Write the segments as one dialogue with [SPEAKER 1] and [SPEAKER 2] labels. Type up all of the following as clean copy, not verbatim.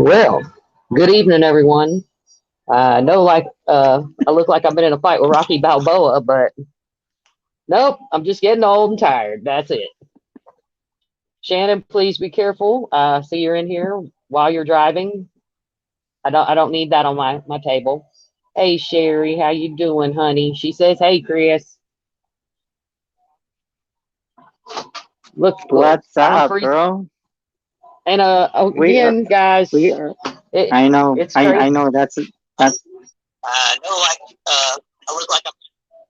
[SPEAKER 1] Well, good evening, everyone. I know, I look like I've been in a fight with Rocky Balboa, but nope, I'm just getting old and tired. That's it. Shannon, please be careful. See you're in here while you're driving. I don't need that on my table. Hey, Sherry, how you doing, honey? She says, "Hey, Chris, look,
[SPEAKER 2] What's
[SPEAKER 1] I'm
[SPEAKER 2] up,
[SPEAKER 1] freezing."
[SPEAKER 2] bro?
[SPEAKER 1] And
[SPEAKER 2] We are,
[SPEAKER 1] again, guys,
[SPEAKER 2] we are.
[SPEAKER 1] it
[SPEAKER 2] I know,
[SPEAKER 1] it's crazy.
[SPEAKER 2] I know. That's.
[SPEAKER 1] No, I look like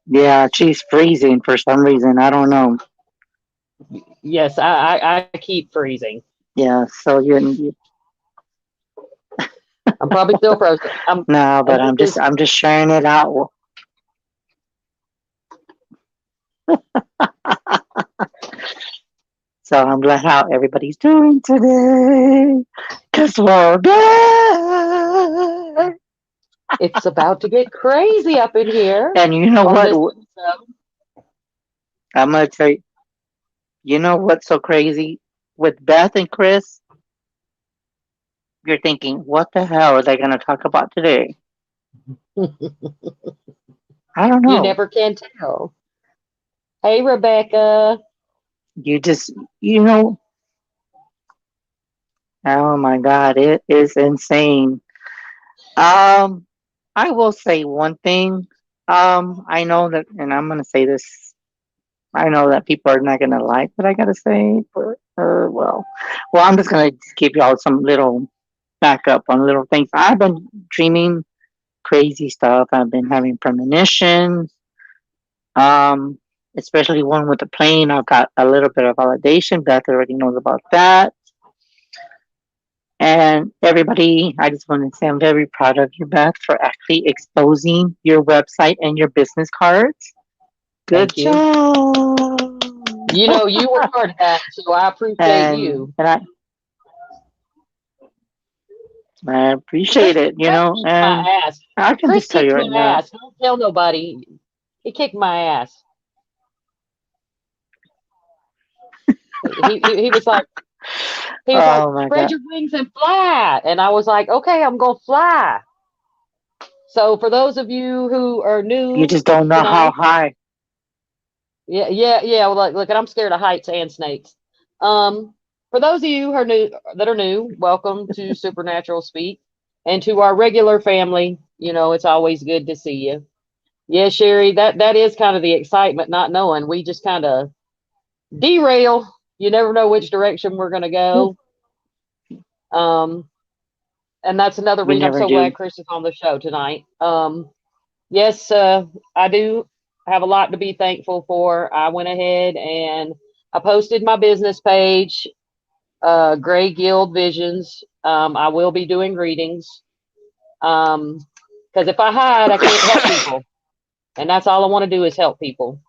[SPEAKER 2] Yeah, she's freezing for some reason. I don't know.
[SPEAKER 1] yes, I keep freezing.
[SPEAKER 2] Yeah, so you.
[SPEAKER 1] I'm probably still frozen.
[SPEAKER 2] No, but
[SPEAKER 1] This is
[SPEAKER 2] I'm just sharing it out. So I'm glad how everybody's doing today. Cause we're back.
[SPEAKER 1] it's about to get crazy up in here
[SPEAKER 2] And you know
[SPEAKER 1] on
[SPEAKER 2] what?
[SPEAKER 1] this episode.
[SPEAKER 2] I'm gonna tell you. You know what's so crazy with Beth and Chris? You're thinking, what the hell are they gonna talk about today? I don't
[SPEAKER 1] You
[SPEAKER 2] know.
[SPEAKER 1] never can tell. Hey, Rebecca.
[SPEAKER 2] You just, you know, oh my God, it is insane. Um, I will say one thing. I know that, and I'm gonna say this. I know that people are not gonna like what I gotta say, but well, I'm just gonna give y'all some little backup on little things. I've been dreaming crazy stuff. I've been having premonitions. Um, Especially one with the plane. I've got a little bit of validation. Beth already knows about that. And everybody, I just want to say I'm very proud of you, Beth, for actually exposing your website and your business cards. Good
[SPEAKER 1] Thank you.
[SPEAKER 2] job.
[SPEAKER 1] You know, you work hard at that, so I appreciate you.
[SPEAKER 2] And I
[SPEAKER 1] Chris,
[SPEAKER 2] appreciate it,
[SPEAKER 1] Chris kicked
[SPEAKER 2] and
[SPEAKER 1] my ass.
[SPEAKER 2] I can
[SPEAKER 1] Chris
[SPEAKER 2] just tell you
[SPEAKER 1] kicked
[SPEAKER 2] right
[SPEAKER 1] my
[SPEAKER 2] now.
[SPEAKER 1] ass. Don't tell nobody. He kicked my ass. He was like,
[SPEAKER 2] Oh my
[SPEAKER 1] spread
[SPEAKER 2] God.
[SPEAKER 1] your wings and fly. And I was like, okay, I'm gonna fly. So for those of you who are
[SPEAKER 2] You
[SPEAKER 1] new
[SPEAKER 2] just don't know how
[SPEAKER 1] tonight,
[SPEAKER 2] high.
[SPEAKER 1] yeah. Well, look, I'm scared of heights and snakes. Um, for those of you who are new, welcome to Supernatural Speak, and to our regular family. You know, it's always good to see you. Yeah, Sherry, that is kind of the excitement, not knowing. We just kind of derail. You never know which direction we're gonna go. Um, and that's another
[SPEAKER 2] We
[SPEAKER 1] reason I'm
[SPEAKER 2] never
[SPEAKER 1] so
[SPEAKER 2] do.
[SPEAKER 1] glad Chris is on the show tonight. Yes, I do have a lot to be thankful for. I went ahead and I posted my business page, Gray Guild Visions. I will be doing readings because if I hide, I can't help people, and that's all I want to do is help people.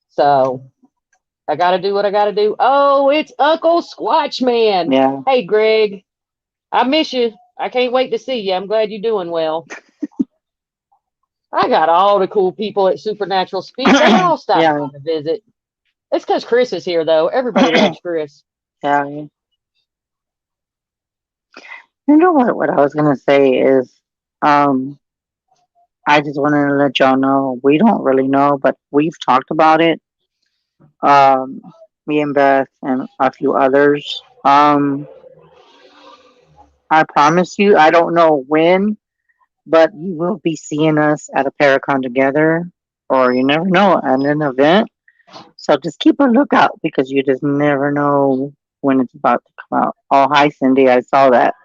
[SPEAKER 1] So I got to do what I got to do. Oh, it's Uncle Squatch Man.
[SPEAKER 2] Yeah.
[SPEAKER 1] Hey, Greg, I miss you. I can't wait to see you. I'm glad you're doing well. I got all the cool people at Supernatural Speak. They all stopped
[SPEAKER 2] Yeah.
[SPEAKER 1] by to visit. It's because Chris is here, though. Everybody loves Chris.
[SPEAKER 2] Yeah. You know what? What I was gonna say is, um, I just wanted to let y'all know we don't really know, but we've talked about it. Um, Me and Beth and a few others. I promise you, I don't know when, but you will be seeing us at a Paracon together, or you never know, at an event. So just keep a lookout because you just never know when it's about to come out. Oh, hi, Cindy. I saw that.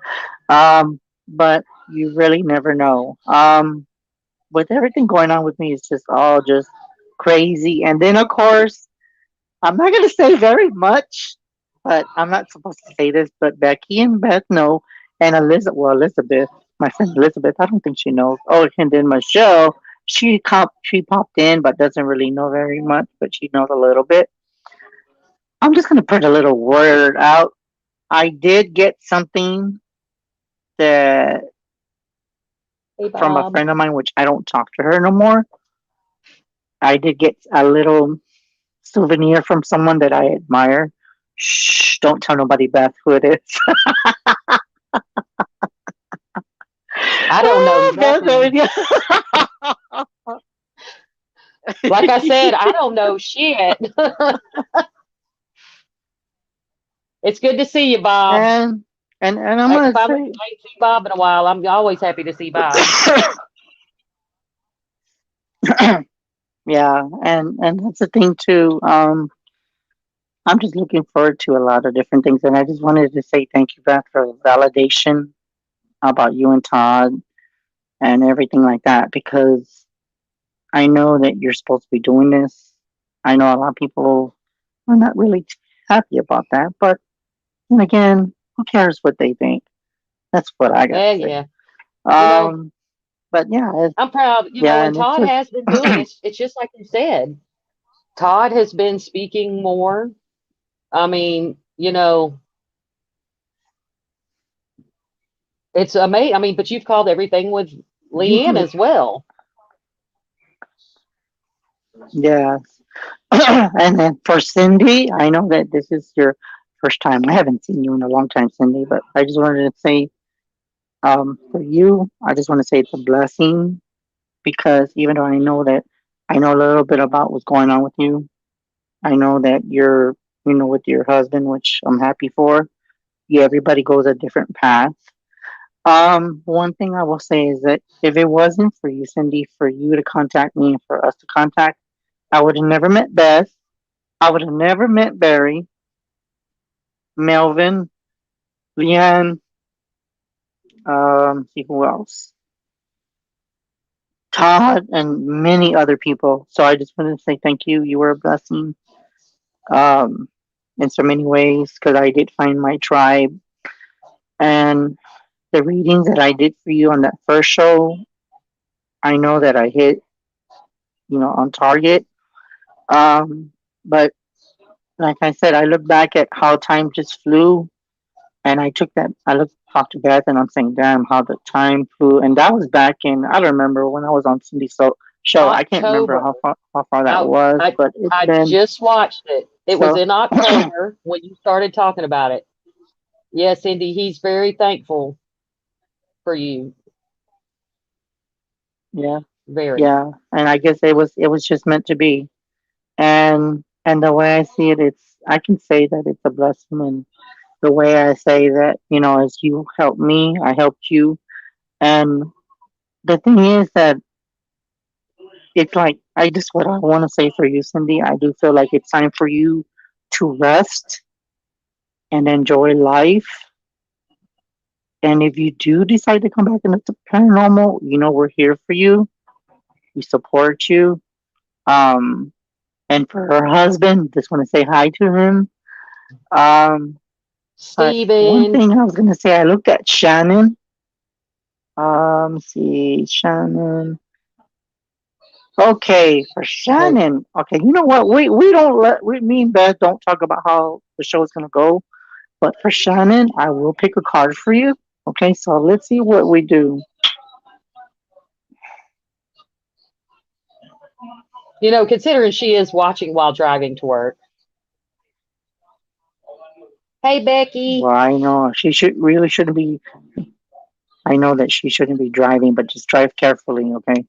[SPEAKER 2] But you really never know. With everything going on with me, it's just all just crazy. And then, of course, I'm not going to say very much, but I'm not supposed to say this, but Becky and Beth know, and Elizabeth, my friend Elizabeth, I don't think she knows. Oh, and then Michelle, she popped in, but doesn't really know very much, but she knows a little bit. I'm just going to put a little word out. I did get something that
[SPEAKER 1] Hey,
[SPEAKER 2] from a
[SPEAKER 1] Bob.
[SPEAKER 2] friend of mine, which I don't talk to her no more. I did get a little souvenir from someone that I admire. Shh, don't tell nobody, Beth, who it is.
[SPEAKER 1] I don't know
[SPEAKER 2] That's
[SPEAKER 1] nothing. Like I said, I don't know shit. It's good to see you, Bob.
[SPEAKER 2] and and I'm gonna
[SPEAKER 1] If
[SPEAKER 2] say,
[SPEAKER 1] I ain't seen Bob in a while, I'm always happy to see Bob.
[SPEAKER 2] yeah, and that's the thing too. I'm just looking forward to a lot of different things, and I just wanted to say thank you, Beth, for the validation about you and Todd and everything like that, because I know that you're supposed to be doing this. I know a lot of people are not really happy about that, but then again, who cares what they think? That's what I got to say.
[SPEAKER 1] Yeah. You know,
[SPEAKER 2] Um, but yeah,
[SPEAKER 1] I'm proud. You know,
[SPEAKER 2] yeah,
[SPEAKER 1] and
[SPEAKER 2] and it's
[SPEAKER 1] Todd
[SPEAKER 2] just
[SPEAKER 1] has been doing it. It's just like you said. Todd has been speaking more. I mean, it's amazing. I mean, but you've called everything with Leanne as well.
[SPEAKER 2] yes. And then for Cindy, I know that this is your first time. I haven't seen you in a long time, Cindy, but I just wanted to say, for you, I just want to say it's a blessing because even though I know a little bit about what's going on with you, I know that you're, with your husband, which I'm happy for. Yeah, everybody goes a different path. One thing I will say is that if it wasn't for you, Cindy, for you to contact me and for us to contact, I would have never met Beth. I would have never met Barry, Melvin, Leanne, see who else, Todd, and many other people. So I just wanted to say thank you. You were a blessing, um, in so many ways because I did find my tribe and the readings that I did for you on that first show. I know that I hit, on target. Um, but like I said, I look back at how time just flew, and talked to Beth, and I'm saying, damn, how the time flew. And that was back in, I don't remember when I was on Cindy's show. I can't remember
[SPEAKER 1] October.
[SPEAKER 2] how far that
[SPEAKER 1] I
[SPEAKER 2] was,
[SPEAKER 1] I
[SPEAKER 2] but it's
[SPEAKER 1] I
[SPEAKER 2] been
[SPEAKER 1] just watched it. It was
[SPEAKER 2] so.
[SPEAKER 1] in October when you started talking about it. Yes, Cindy, he's very thankful for you.
[SPEAKER 2] Yeah,
[SPEAKER 1] Very.
[SPEAKER 2] yeah. And I guess it was just meant to be. And the way I see it, I can say that it's a blessing. And the way I say that, as you helped me, I helped you. And the thing is that it's like I just what I want to say for you, Cindy. I do feel like it's time for you to rest and enjoy life. And if you do decide to come back into the paranormal, we're here for you. We support you. Um, and for her husband, just want to say hi to him. Um, but one
[SPEAKER 1] Steven.
[SPEAKER 2] thing I was gonna say, I looked at Shannon. See Shannon. Okay, for
[SPEAKER 1] Okay.
[SPEAKER 2] Shannon. Okay, you know what? We don't me and Beth don't talk about how the show is gonna go. But for Shannon, I will pick a card for you. Okay, so let's see what we do.
[SPEAKER 1] Considering she is watching while driving to work. Hey,
[SPEAKER 2] Well,
[SPEAKER 1] Becky.
[SPEAKER 2] I know she shouldn't be. I know that she shouldn't be driving, but just drive carefully, okay?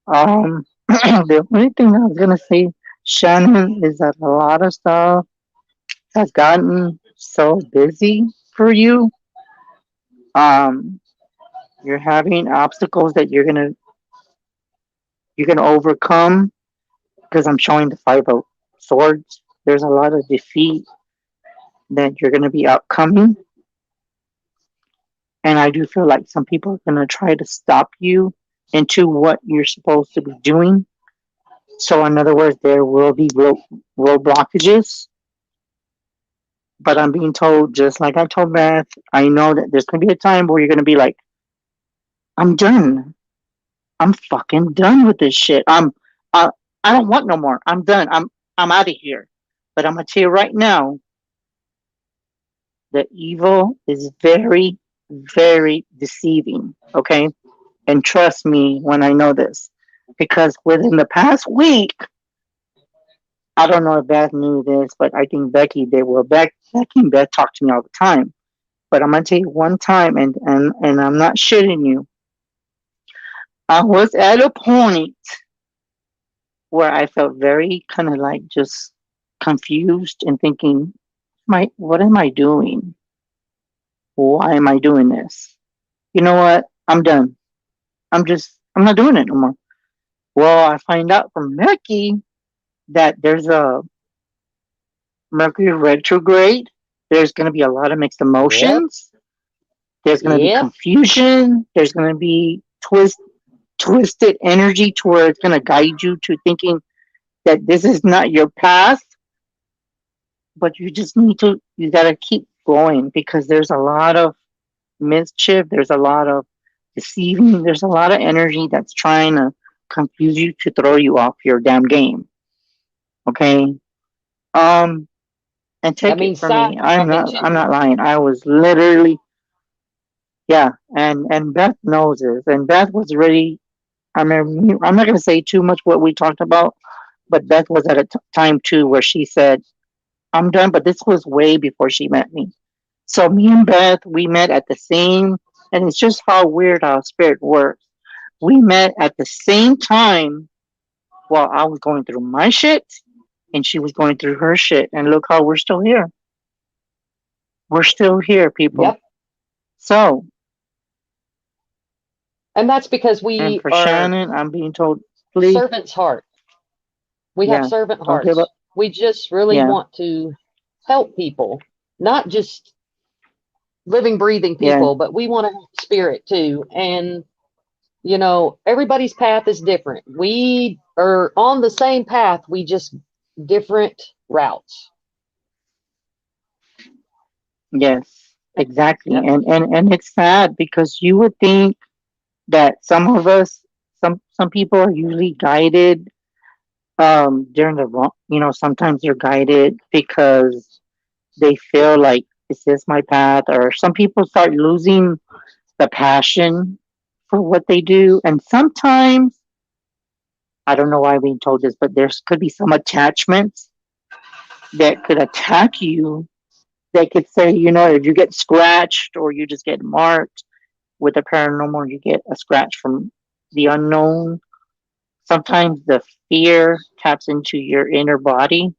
[SPEAKER 2] The only thing I was gonna say, Shannon, is that a lot of stuff has gotten so busy for you. Um, you're having obstacles that you're gonna overcome because I'm showing the five of swords. There's a lot of defeat that you're gonna be outcoming, and I do feel like some people are gonna try to stop you into what you're supposed to be doing. So, in other words, there will be road blockages. But I'm being told, just like I told Beth, I know that there's gonna be a time where you're gonna be like, I'm done. I'm fucking done with this shit. Uh, I don't want no more. I'm done. I'm out of here. But I'm gonna tell you right now, the evil is very, very deceiving. Okay, and trust me when I know this, because within the past week, I don't know if Beth knew this, but I think Becky did. Well, Becky and Beth talk to me all the time. But I'm gonna tell you one time, and I'm not shitting you. I was at a point where I felt very kind of like just confused and thinking, what am I doing? Why am I doing this? You know what? I'm done. I'm not doing it no more. Well, I find out from Becky that there's a Mercury retrograde. There's going to be a lot of mixed
[SPEAKER 1] Yep.
[SPEAKER 2] emotions. There's going to be
[SPEAKER 1] Yep.
[SPEAKER 2] confusion. There's going to be twisted energy to where it's going to guide you to thinking that this is not your path, but you got to keep going because there's a lot of mischief. There's a lot of deceiving. There's a lot of energy that's trying to confuse you to throw you off your damn game. Okay. Um, and
[SPEAKER 1] That
[SPEAKER 2] take it
[SPEAKER 1] means
[SPEAKER 2] from me.
[SPEAKER 1] side
[SPEAKER 2] I'm
[SPEAKER 1] too.
[SPEAKER 2] not lying. I was literally, yeah. And Beth knows this. And Beth was really, I remember, I'm not going to say too much what we talked about, but Beth was at a time too where she said, I'm done. But this was way before she met me. So me and Beth, we met at the same, and it's just how weird our spirit works. We met at the same time while I was going through my shit and she was going through her shit. And look how we're still here. We're still here, people.
[SPEAKER 1] Yep.
[SPEAKER 2] So,
[SPEAKER 1] And that's because
[SPEAKER 2] and
[SPEAKER 1] we
[SPEAKER 2] for
[SPEAKER 1] are
[SPEAKER 2] Shannon, I'm being told, please,
[SPEAKER 1] servant's heart. We have
[SPEAKER 2] yeah,
[SPEAKER 1] servant
[SPEAKER 2] don't give up.
[SPEAKER 1] hearts. We just really
[SPEAKER 2] Yeah,
[SPEAKER 1] want to help people, not just living, breathing
[SPEAKER 2] yeah,
[SPEAKER 1] people, but we want to help spirit too. And, everybody's path is different. We are on the same path, we just different routes.
[SPEAKER 2] yes, exactly.
[SPEAKER 1] Yep.
[SPEAKER 2] And it's sad because you would think that some of us, some people are usually guided during the wrong, sometimes they're guided because they feel like, is this my path? Or some people start losing the passion for what they do. And sometimes, I don't know why I'm being told this, but there could be some attachments that could attack you. They could say, if you get scratched or you just get marked with a paranormal, you get a scratch from the unknown. Sometimes the fear taps into your inner body.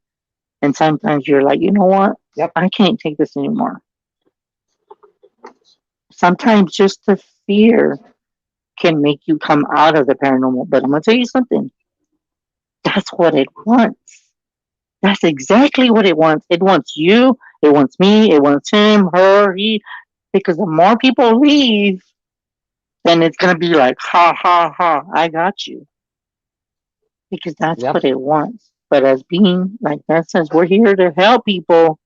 [SPEAKER 2] And sometimes you're like, you know what?
[SPEAKER 1] Yep.
[SPEAKER 2] I can't take this anymore. Sometimes just the fear can make you come out of the paranormal. But I'm going to tell you something. That's what it wants. That's exactly what it wants. It wants you. It wants me. It wants him, her, he. Because the more people leave, then it's going to be like, ha, ha, ha, I got you. Because that's
[SPEAKER 1] Yep.
[SPEAKER 2] what it wants. But as being, like that says, we're here to help people.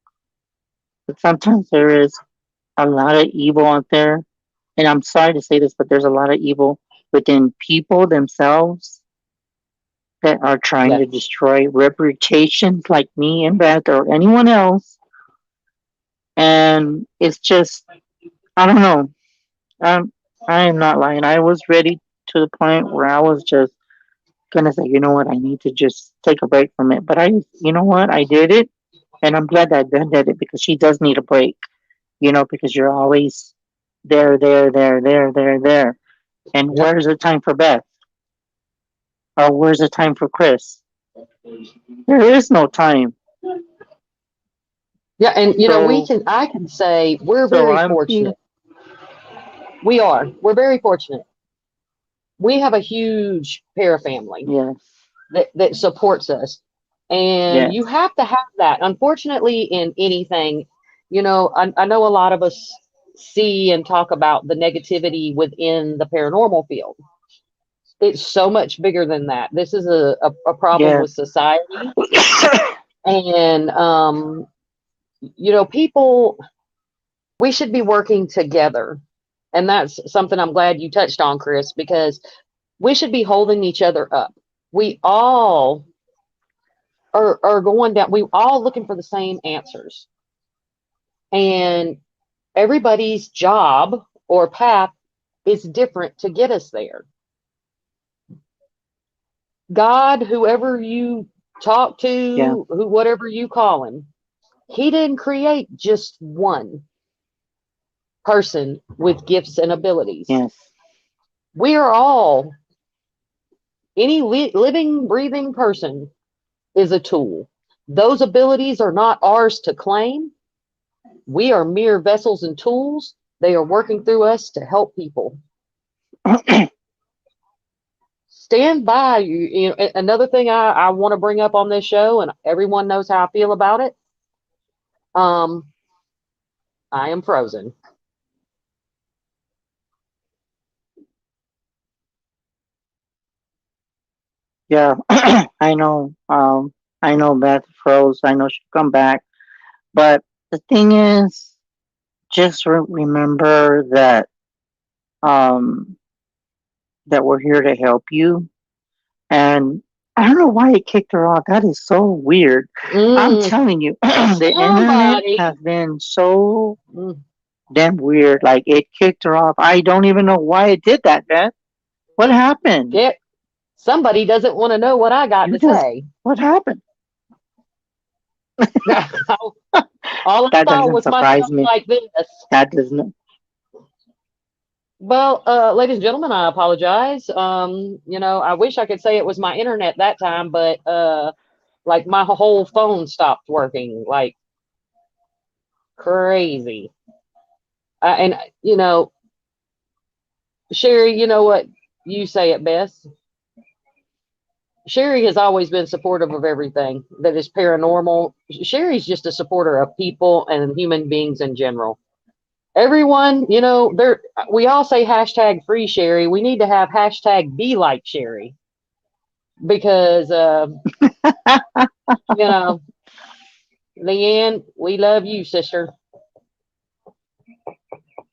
[SPEAKER 2] But sometimes there is a lot of evil out there. And I'm sorry to say this, but there's a lot of evil within people themselves that are trying to
[SPEAKER 1] Yep.
[SPEAKER 2] destroy reputations like me and Beth or anyone else. And it's just, I don't know. Um, I am not lying. I was ready to the point where I was just gonna say, you know what, I need to just take a break from it. But you know what, I did it, and I'm glad that Beth did it because she does need a break. Because you're always there, there, there, there, there, there. And
[SPEAKER 1] Yep.
[SPEAKER 2] where's the time for Beth? Or where's the time for Chris? There is no time.
[SPEAKER 1] Yeah. And,
[SPEAKER 2] So,
[SPEAKER 1] I can say we're
[SPEAKER 2] so
[SPEAKER 1] very
[SPEAKER 2] I'm being,
[SPEAKER 1] fortunate. We are. We're very fortunate. We have a huge parafamily
[SPEAKER 2] yes,
[SPEAKER 1] that supports us. And you
[SPEAKER 2] yes,
[SPEAKER 1] have to have that. Unfortunately, in anything, I know a lot of us see and talk about the negativity within the paranormal field. It's so much bigger than that. This is a problem with
[SPEAKER 2] yes,
[SPEAKER 1] society. And, people, we should be working together. And that's something I'm glad you touched on, Chris, because we should be holding each other up. We all are going down, we all looking for the same answers. And everybody's job or path is different to get us there. God, whoever you talk
[SPEAKER 2] yeah,
[SPEAKER 1] to, whatever you call him, he didn't create just one person with gifts and abilities.
[SPEAKER 2] yes,
[SPEAKER 1] We are all Any living, breathing person is a tool. Those abilities are not ours to claim. We are mere vessels and tools. They are working through us to help people. Stand by. Another thing I want to bring up on this show, and everyone knows how I feel about it. Um, I am frozen.
[SPEAKER 2] Yeah, I know. I know Beth froze. I know she'll come back. But the thing is, just remember um, that we're here to help you. And I don't know why it kicked her off. That is so weird. I'm
[SPEAKER 1] Mm,
[SPEAKER 2] telling you, the internet
[SPEAKER 1] somebody.
[SPEAKER 2] has been so
[SPEAKER 1] Mm,
[SPEAKER 2] damn weird. Like it kicked her off. I don't even know why it did that, Beth. What happened?
[SPEAKER 1] yeah, somebody doesn't want to know what I got
[SPEAKER 2] You
[SPEAKER 1] to
[SPEAKER 2] just
[SPEAKER 1] say.
[SPEAKER 2] what happened?
[SPEAKER 1] All I
[SPEAKER 2] That
[SPEAKER 1] saw
[SPEAKER 2] doesn't
[SPEAKER 1] was myself
[SPEAKER 2] surprise me.
[SPEAKER 1] like this.
[SPEAKER 2] That doesn't.
[SPEAKER 1] Well, ladies and gentlemen, I apologize. I wish I could say it was my internet that time, but like my whole phone stopped working like crazy. And Sherry, you know what? You say it best. Sherry has always been supportive of everything that is paranormal. Sherry's just a supporter of people and human beings in general. Everyone, there we all say hashtag free Sherry. We need to have hashtag be like Sherry because you know, Leanne, we love you, sister.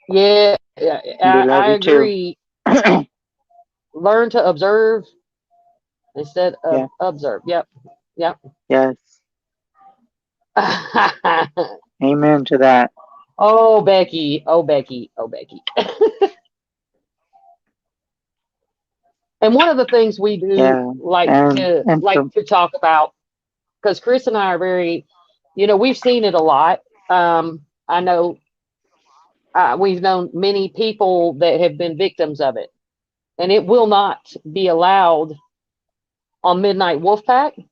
[SPEAKER 1] Yeah,
[SPEAKER 2] We
[SPEAKER 1] I
[SPEAKER 2] love you too.
[SPEAKER 1] agree. Learn to observe instead of
[SPEAKER 2] Yeah.
[SPEAKER 1] observe. Yep. Yep.
[SPEAKER 2] Yes. Amen to that.
[SPEAKER 1] Oh, Becky. Oh, Becky. Oh, Becky. And one of the things we do
[SPEAKER 2] Yeah. And
[SPEAKER 1] like
[SPEAKER 2] so
[SPEAKER 1] to talk about, because Chris and I are very, we've seen it a lot. I know we've known many people that have been victims of it, and it will not be allowed on Midnight Wolfpack.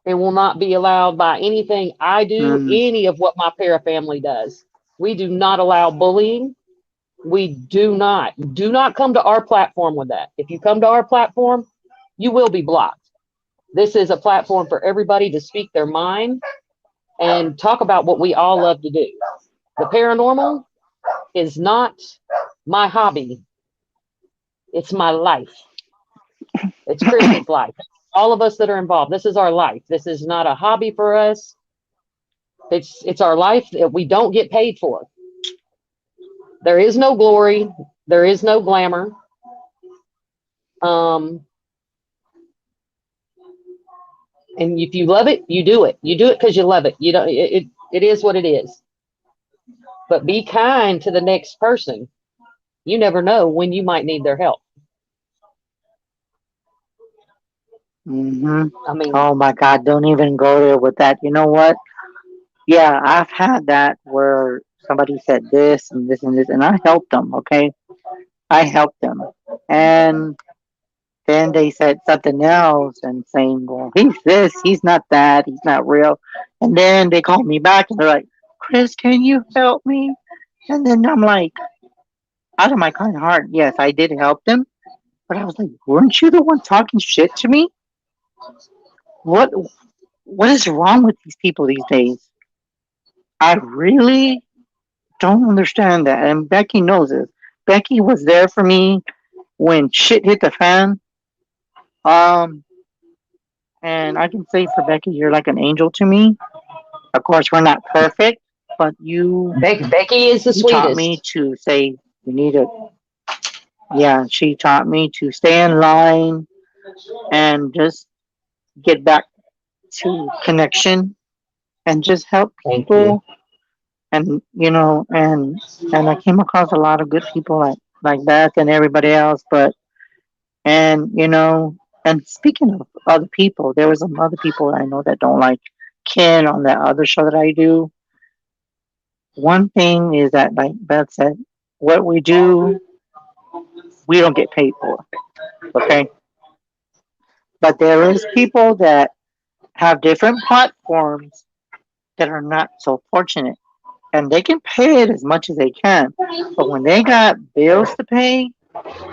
[SPEAKER 1] It will not be allowed by anything I do,
[SPEAKER 2] mm,
[SPEAKER 1] any of what my para family does. We do not allow bullying. We do not come to our platform with that. If you come to our platform, you will be blocked. This is a platform for everybody to speak their mind and talk about what we all love to do. The paranormal is not my hobby, it's my life. It's Chris's life. All of us that are involved, this is our life. This is not a hobby for us. It's our life that we don't get paid for. There is no glory, there is no glamour. Um, and if you love it, you do it. You do it because you love it. You don't. It is what it is. But be kind to the next person. You never know when you might need their help.
[SPEAKER 2] hmm
[SPEAKER 1] I mean,
[SPEAKER 2] Oh my God! Don't even go there with that. You know what? Yeah, I've had that where somebody said this and this and this, and I helped them. Okay, I helped them, and then they said something else and saying, "Well, he's this, he's not that, he's not real." And then they called me back and they're like, "Chris, can you help me?" And then I'm like, out of my kind heart, yes, I did help them, but I was like, "Weren't you the one talking shit to me? What what is wrong with these people these days? I really don't understand that." And Becky knows this. Becky was there for me when shit hit the fan. Um, and I can say for Becky, you're like an angel to me. Of course, we're not perfect, but
[SPEAKER 1] Becky is the
[SPEAKER 2] you taught me
[SPEAKER 1] sweetest.
[SPEAKER 2] to say you need to. Yeah, she taught me to stay in line and just get back to connection and just help
[SPEAKER 1] Thank you.
[SPEAKER 2] people. And and I came across a lot of good people like Beth and everybody else. But and and speaking of other people, there was some other people I know that don't like Ken on that other show that I do. One thing is that, like Beth said, what we do, we don't get paid for. Okay, but there is people that have different platforms that are not so fortunate, and they can pay it as much as they can. But when they got bills to pay,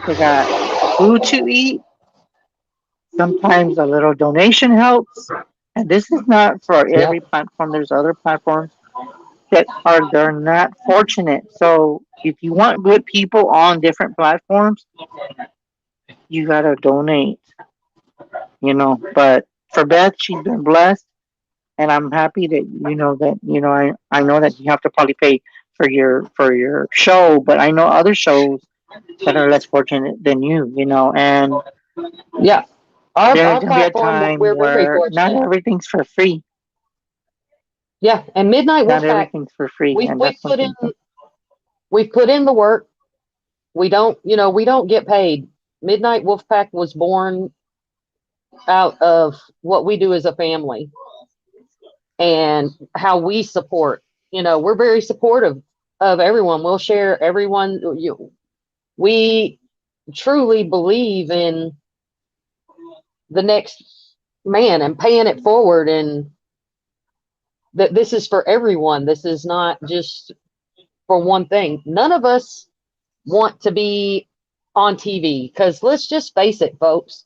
[SPEAKER 2] they got food to eat. Sometimes a little donation helps. And this is not for
[SPEAKER 1] Yeah.
[SPEAKER 2] every platform. There's other platforms that are they're not fortunate. So if you want good people on different platforms, you gotta donate, But for Beth, she's been blessed, and I'm happy that I know that you have to probably pay for your show, but I know other shows that are less fortunate than and
[SPEAKER 1] Yeah. Our
[SPEAKER 2] there's gonna be a
[SPEAKER 1] platform,
[SPEAKER 2] time
[SPEAKER 1] we're very
[SPEAKER 2] where not
[SPEAKER 1] fortunate.
[SPEAKER 2] everything's for free.
[SPEAKER 1] Yeah. And Midnight
[SPEAKER 2] Not
[SPEAKER 1] Wolfpack,
[SPEAKER 2] everything's for free,
[SPEAKER 1] we've
[SPEAKER 2] and
[SPEAKER 1] we've
[SPEAKER 2] that's
[SPEAKER 1] put in
[SPEAKER 2] something.
[SPEAKER 1] we've put in the work. We don't get paid. Midnight Wolfpack was born out of what we do as a family and how we support. We're very supportive of everyone. We'll share everyone. We truly believe in the next man and paying it forward, and that this is for everyone. This is not just for one thing. None of us want to be on TV because let's just face it, folks.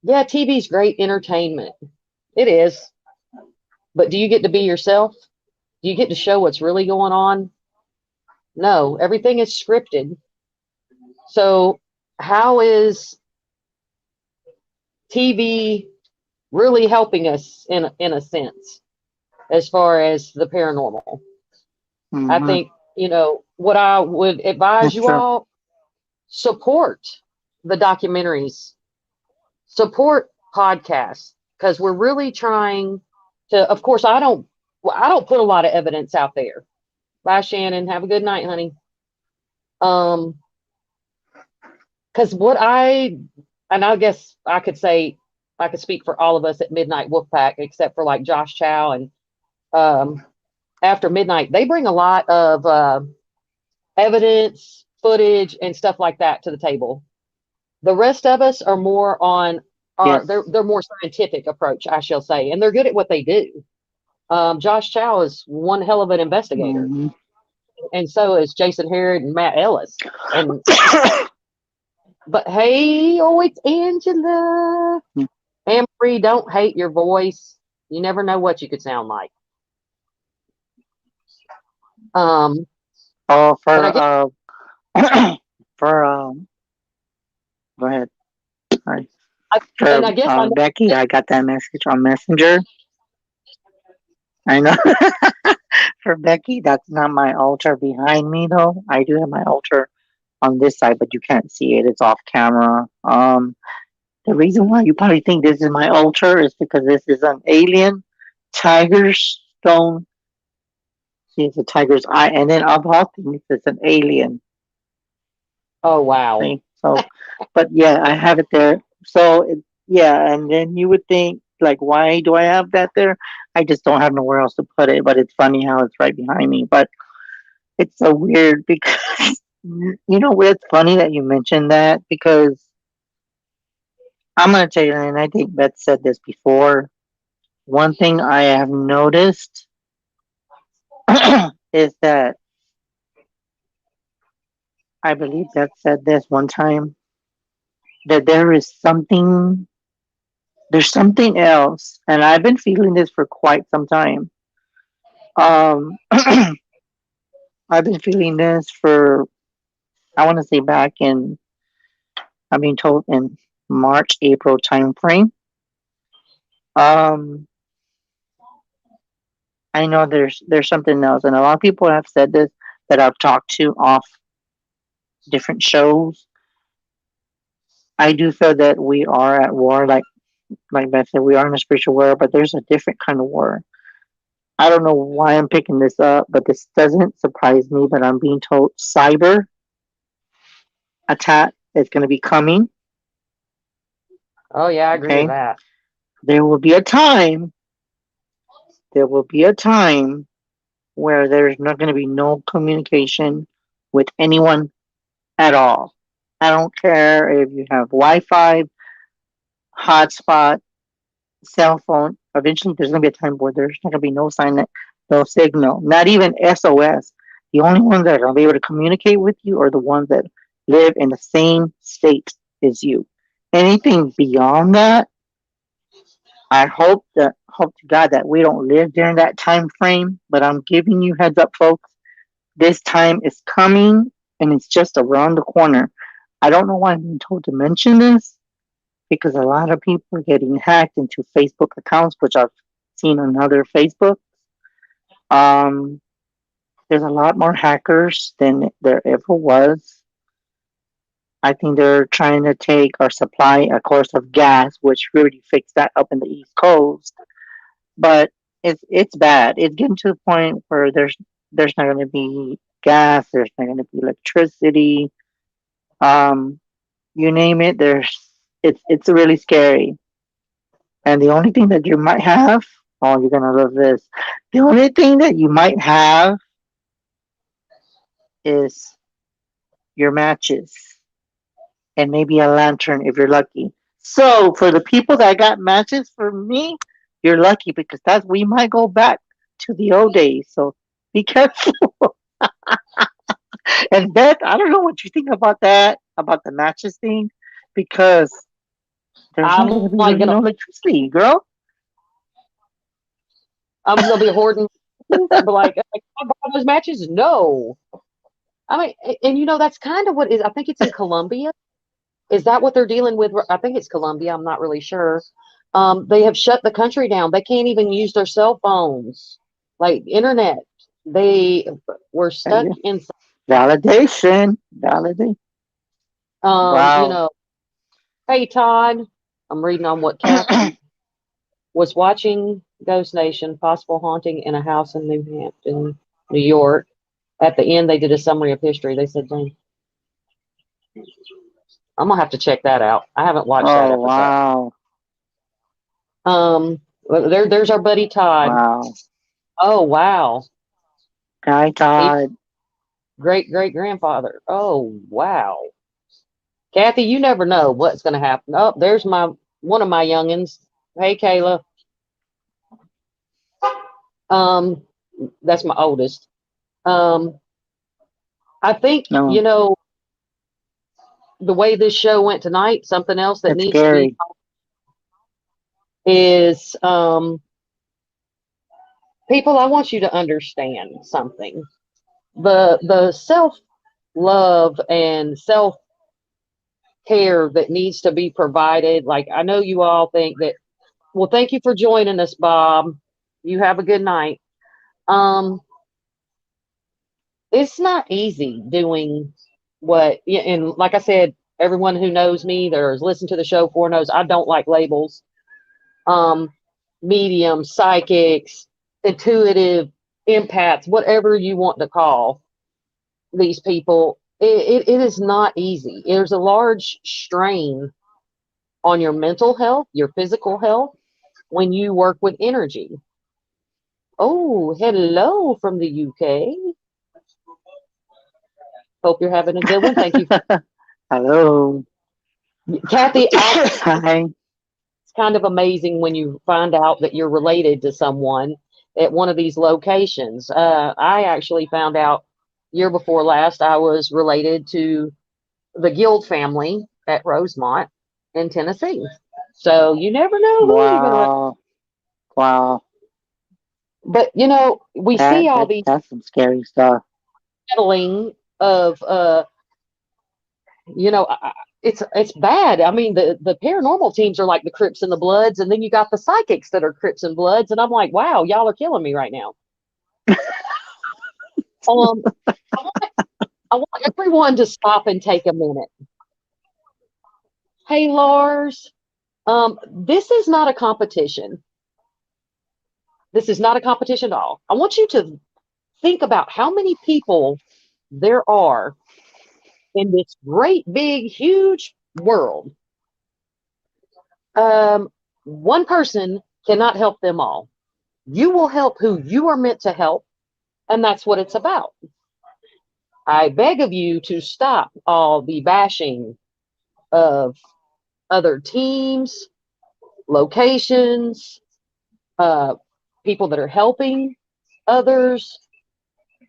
[SPEAKER 1] Yeah, TV's great entertainment. It is. But do you get to be yourself? Do you get to show what's really going on? No, everything is scripted. So, how is TV really helping us in a sense as far as the paranormal? I
[SPEAKER 2] Mm-hmm.
[SPEAKER 1] think, what I would advise
[SPEAKER 2] That's
[SPEAKER 1] you
[SPEAKER 2] true.
[SPEAKER 1] all, support the documentaries, support podcasts, because we're really trying to, of course, I don't put a lot of evidence out there. Bye, Shannon. Have a good night, honey. Um, because and I guess I could say, I could speak for all of us at Midnight Wolfpack, except for like Josh Chow and um, After Midnight, they bring a lot of evidence, footage, and stuff like that to the table. The rest of us are more on
[SPEAKER 2] Yes.
[SPEAKER 1] they're more scientific approach, I shall say, and they're good at what they do. Josh Chow is one hell of an investigator,
[SPEAKER 2] Mm-hmm.
[SPEAKER 1] and so is Jason Harrod and Matt Ellis. And but hey, oh, it's Angela. Amory, don't hate your voice. You never know what you could sound like. Um,
[SPEAKER 2] Oh,
[SPEAKER 1] but I guess,
[SPEAKER 2] for go ahead. Sorry. For
[SPEAKER 1] and I guess I know
[SPEAKER 2] Becky, I got that message on Messenger. I know. For Becky, that's not my altar behind me though. I do have my altar on this side, but you can't see it. It's off camera. The reason why you probably think this is my altar is because this is an alien tiger stone. See, it's a tiger's eye, and then of all things, it's an alien.
[SPEAKER 1] Oh wow.
[SPEAKER 2] See, so, but yeah, I have it there. So, yeah, and then you would think, like, why do I have that there? I just don't have nowhere else to put it. But it's funny how it's right behind me. But it's so weird because it's funny that you mentioned that because I'm gonna tell you, and I think Beth said this before. One thing I have noticed is that I believe Beth said this one time that there's something else, and I've been feeling this for quite some time. I've been feeling this for I want to say back in I'm being told in March April time frame. Um, I know there's something else, and a lot of people have said this that I've talked to off different shows. I do feel that we are at war, like Beth said, we are in a spiritual war, but there's a different kind of war. I don't know why I'm picking this up, but this doesn't surprise me. But I'm being told cyber attack is going to be coming.
[SPEAKER 1] Oh yeah, I agree with
[SPEAKER 2] Okay,
[SPEAKER 1] that.
[SPEAKER 2] there will be a time. There will be a time where there's not going to be no communication with anyone at all. I don't care if you have Wi-Fi, hotspot, cell phone. Eventually, there's going to be a time where there's not going to be no sign, no signal, not even SOS. The only ones that are going to be able to communicate with you are the ones that live in the same state as you. Anything beyond that, I hope to God that we don't live during that time frame. But I'm giving you heads up, folks. This time is coming, and it's just around the corner. I don't know why I'm being told to mention this because a lot of people are getting hacked into Facebook accounts, which I've seen on other Facebook. Um, there's a lot more hackers than there ever was. I think they're trying to take our supply, of course, of gas, which really fixed that up in the East Coast. But it's bad. It's getting to the point where there's not going to be gas. There's not going to be electricity. Um, you name it. It's really scary. And the only thing that you might have, oh, you're gonna love this. The only thing that you might have is your matches and maybe a lantern if you're lucky. So for the people that got matches for me, you're lucky because that's we might go back to the old days. So be careful. And Beth, I don't know what you think about that, about the matches thing, because there's not
[SPEAKER 1] I'm
[SPEAKER 2] gonna be
[SPEAKER 1] like
[SPEAKER 2] really
[SPEAKER 1] gonna,
[SPEAKER 2] no electricity, girl.
[SPEAKER 1] I'm gonna be hoarding, but like, can I buy those matches? No. I mean, and that's kind of what is. I think it's in Colombia. Is that what they're dealing with? I think it's Colombia. I'm not really sure. They have shut the country down. They can't even use their cell phones, like internet. They were
[SPEAKER 2] And
[SPEAKER 1] stuck
[SPEAKER 2] yeah,
[SPEAKER 1] in.
[SPEAKER 2] validation, validate.
[SPEAKER 1] You
[SPEAKER 2] Wow.
[SPEAKER 1] know, hey Todd, I'm reading on what Kathy was watching Ghost Nation, possible haunting in a house in New Hampton, New York. At the end, they did a summary of history. They said, "Dang, I'm gonna have to check that out. I haven't watched that
[SPEAKER 2] Oh
[SPEAKER 1] episode."
[SPEAKER 2] wow,
[SPEAKER 1] There's our buddy Todd.
[SPEAKER 2] wow.
[SPEAKER 1] Oh wow,
[SPEAKER 2] Guy
[SPEAKER 1] he
[SPEAKER 2] Todd.
[SPEAKER 1] great great grandfather. Oh wow, Kathy, you never know what's gonna happen. Oh, there's my one of my youngins. Hey Kayla, um, that's my oldest. Um, I think
[SPEAKER 2] No,
[SPEAKER 1] the way this show went tonight. Something else that
[SPEAKER 2] it's
[SPEAKER 1] needs to be
[SPEAKER 2] scary.
[SPEAKER 1] is people. I want you to understand something. The self love and self care that needs to be provided. Like I know you all think that. Well, thank you for joining us, Bob. You have a good night. Um, it's not easy doing what, yeah, and like I said, everyone who knows me that has listened to the show for knows I don't like labels. Um, mediums, psychics, intuitive, empaths, whatever you want to call these people. It is not easy. There's a large strain on your mental health, your physical health when you work with energy. Oh, hello from the UK. Hope you're having a good one. Thank you,
[SPEAKER 2] Hello.
[SPEAKER 1] Kathy.
[SPEAKER 2] Hi.
[SPEAKER 1] It's kind of amazing when you find out that you're related to someone at one of these locations. I actually found out year before last I was related to the Guild family at Rosemont in Tennessee. So you never know who you're going to.
[SPEAKER 2] Wow. Wow.
[SPEAKER 1] But we see
[SPEAKER 2] That
[SPEAKER 1] all
[SPEAKER 2] that
[SPEAKER 1] these
[SPEAKER 2] that's some scary stuff.
[SPEAKER 1] settling of you know I- it's bad. I mean, the paranormal teams are like the Crips and the Bloods, and then you got the psychics that are Crips and Bloods, and I'm like, wow, y'all are killing me right now. um I want, I want everyone to stop and take a minute. Hey Lars, this is not a competition. This is not a competition at all. I want you to think about how many people there are in this great big huge world. One person cannot help them all. You will help who you are meant to help, and that's what it's about. I beg of you to stop all the bashing of other teams, locations, uh, people that are helping others.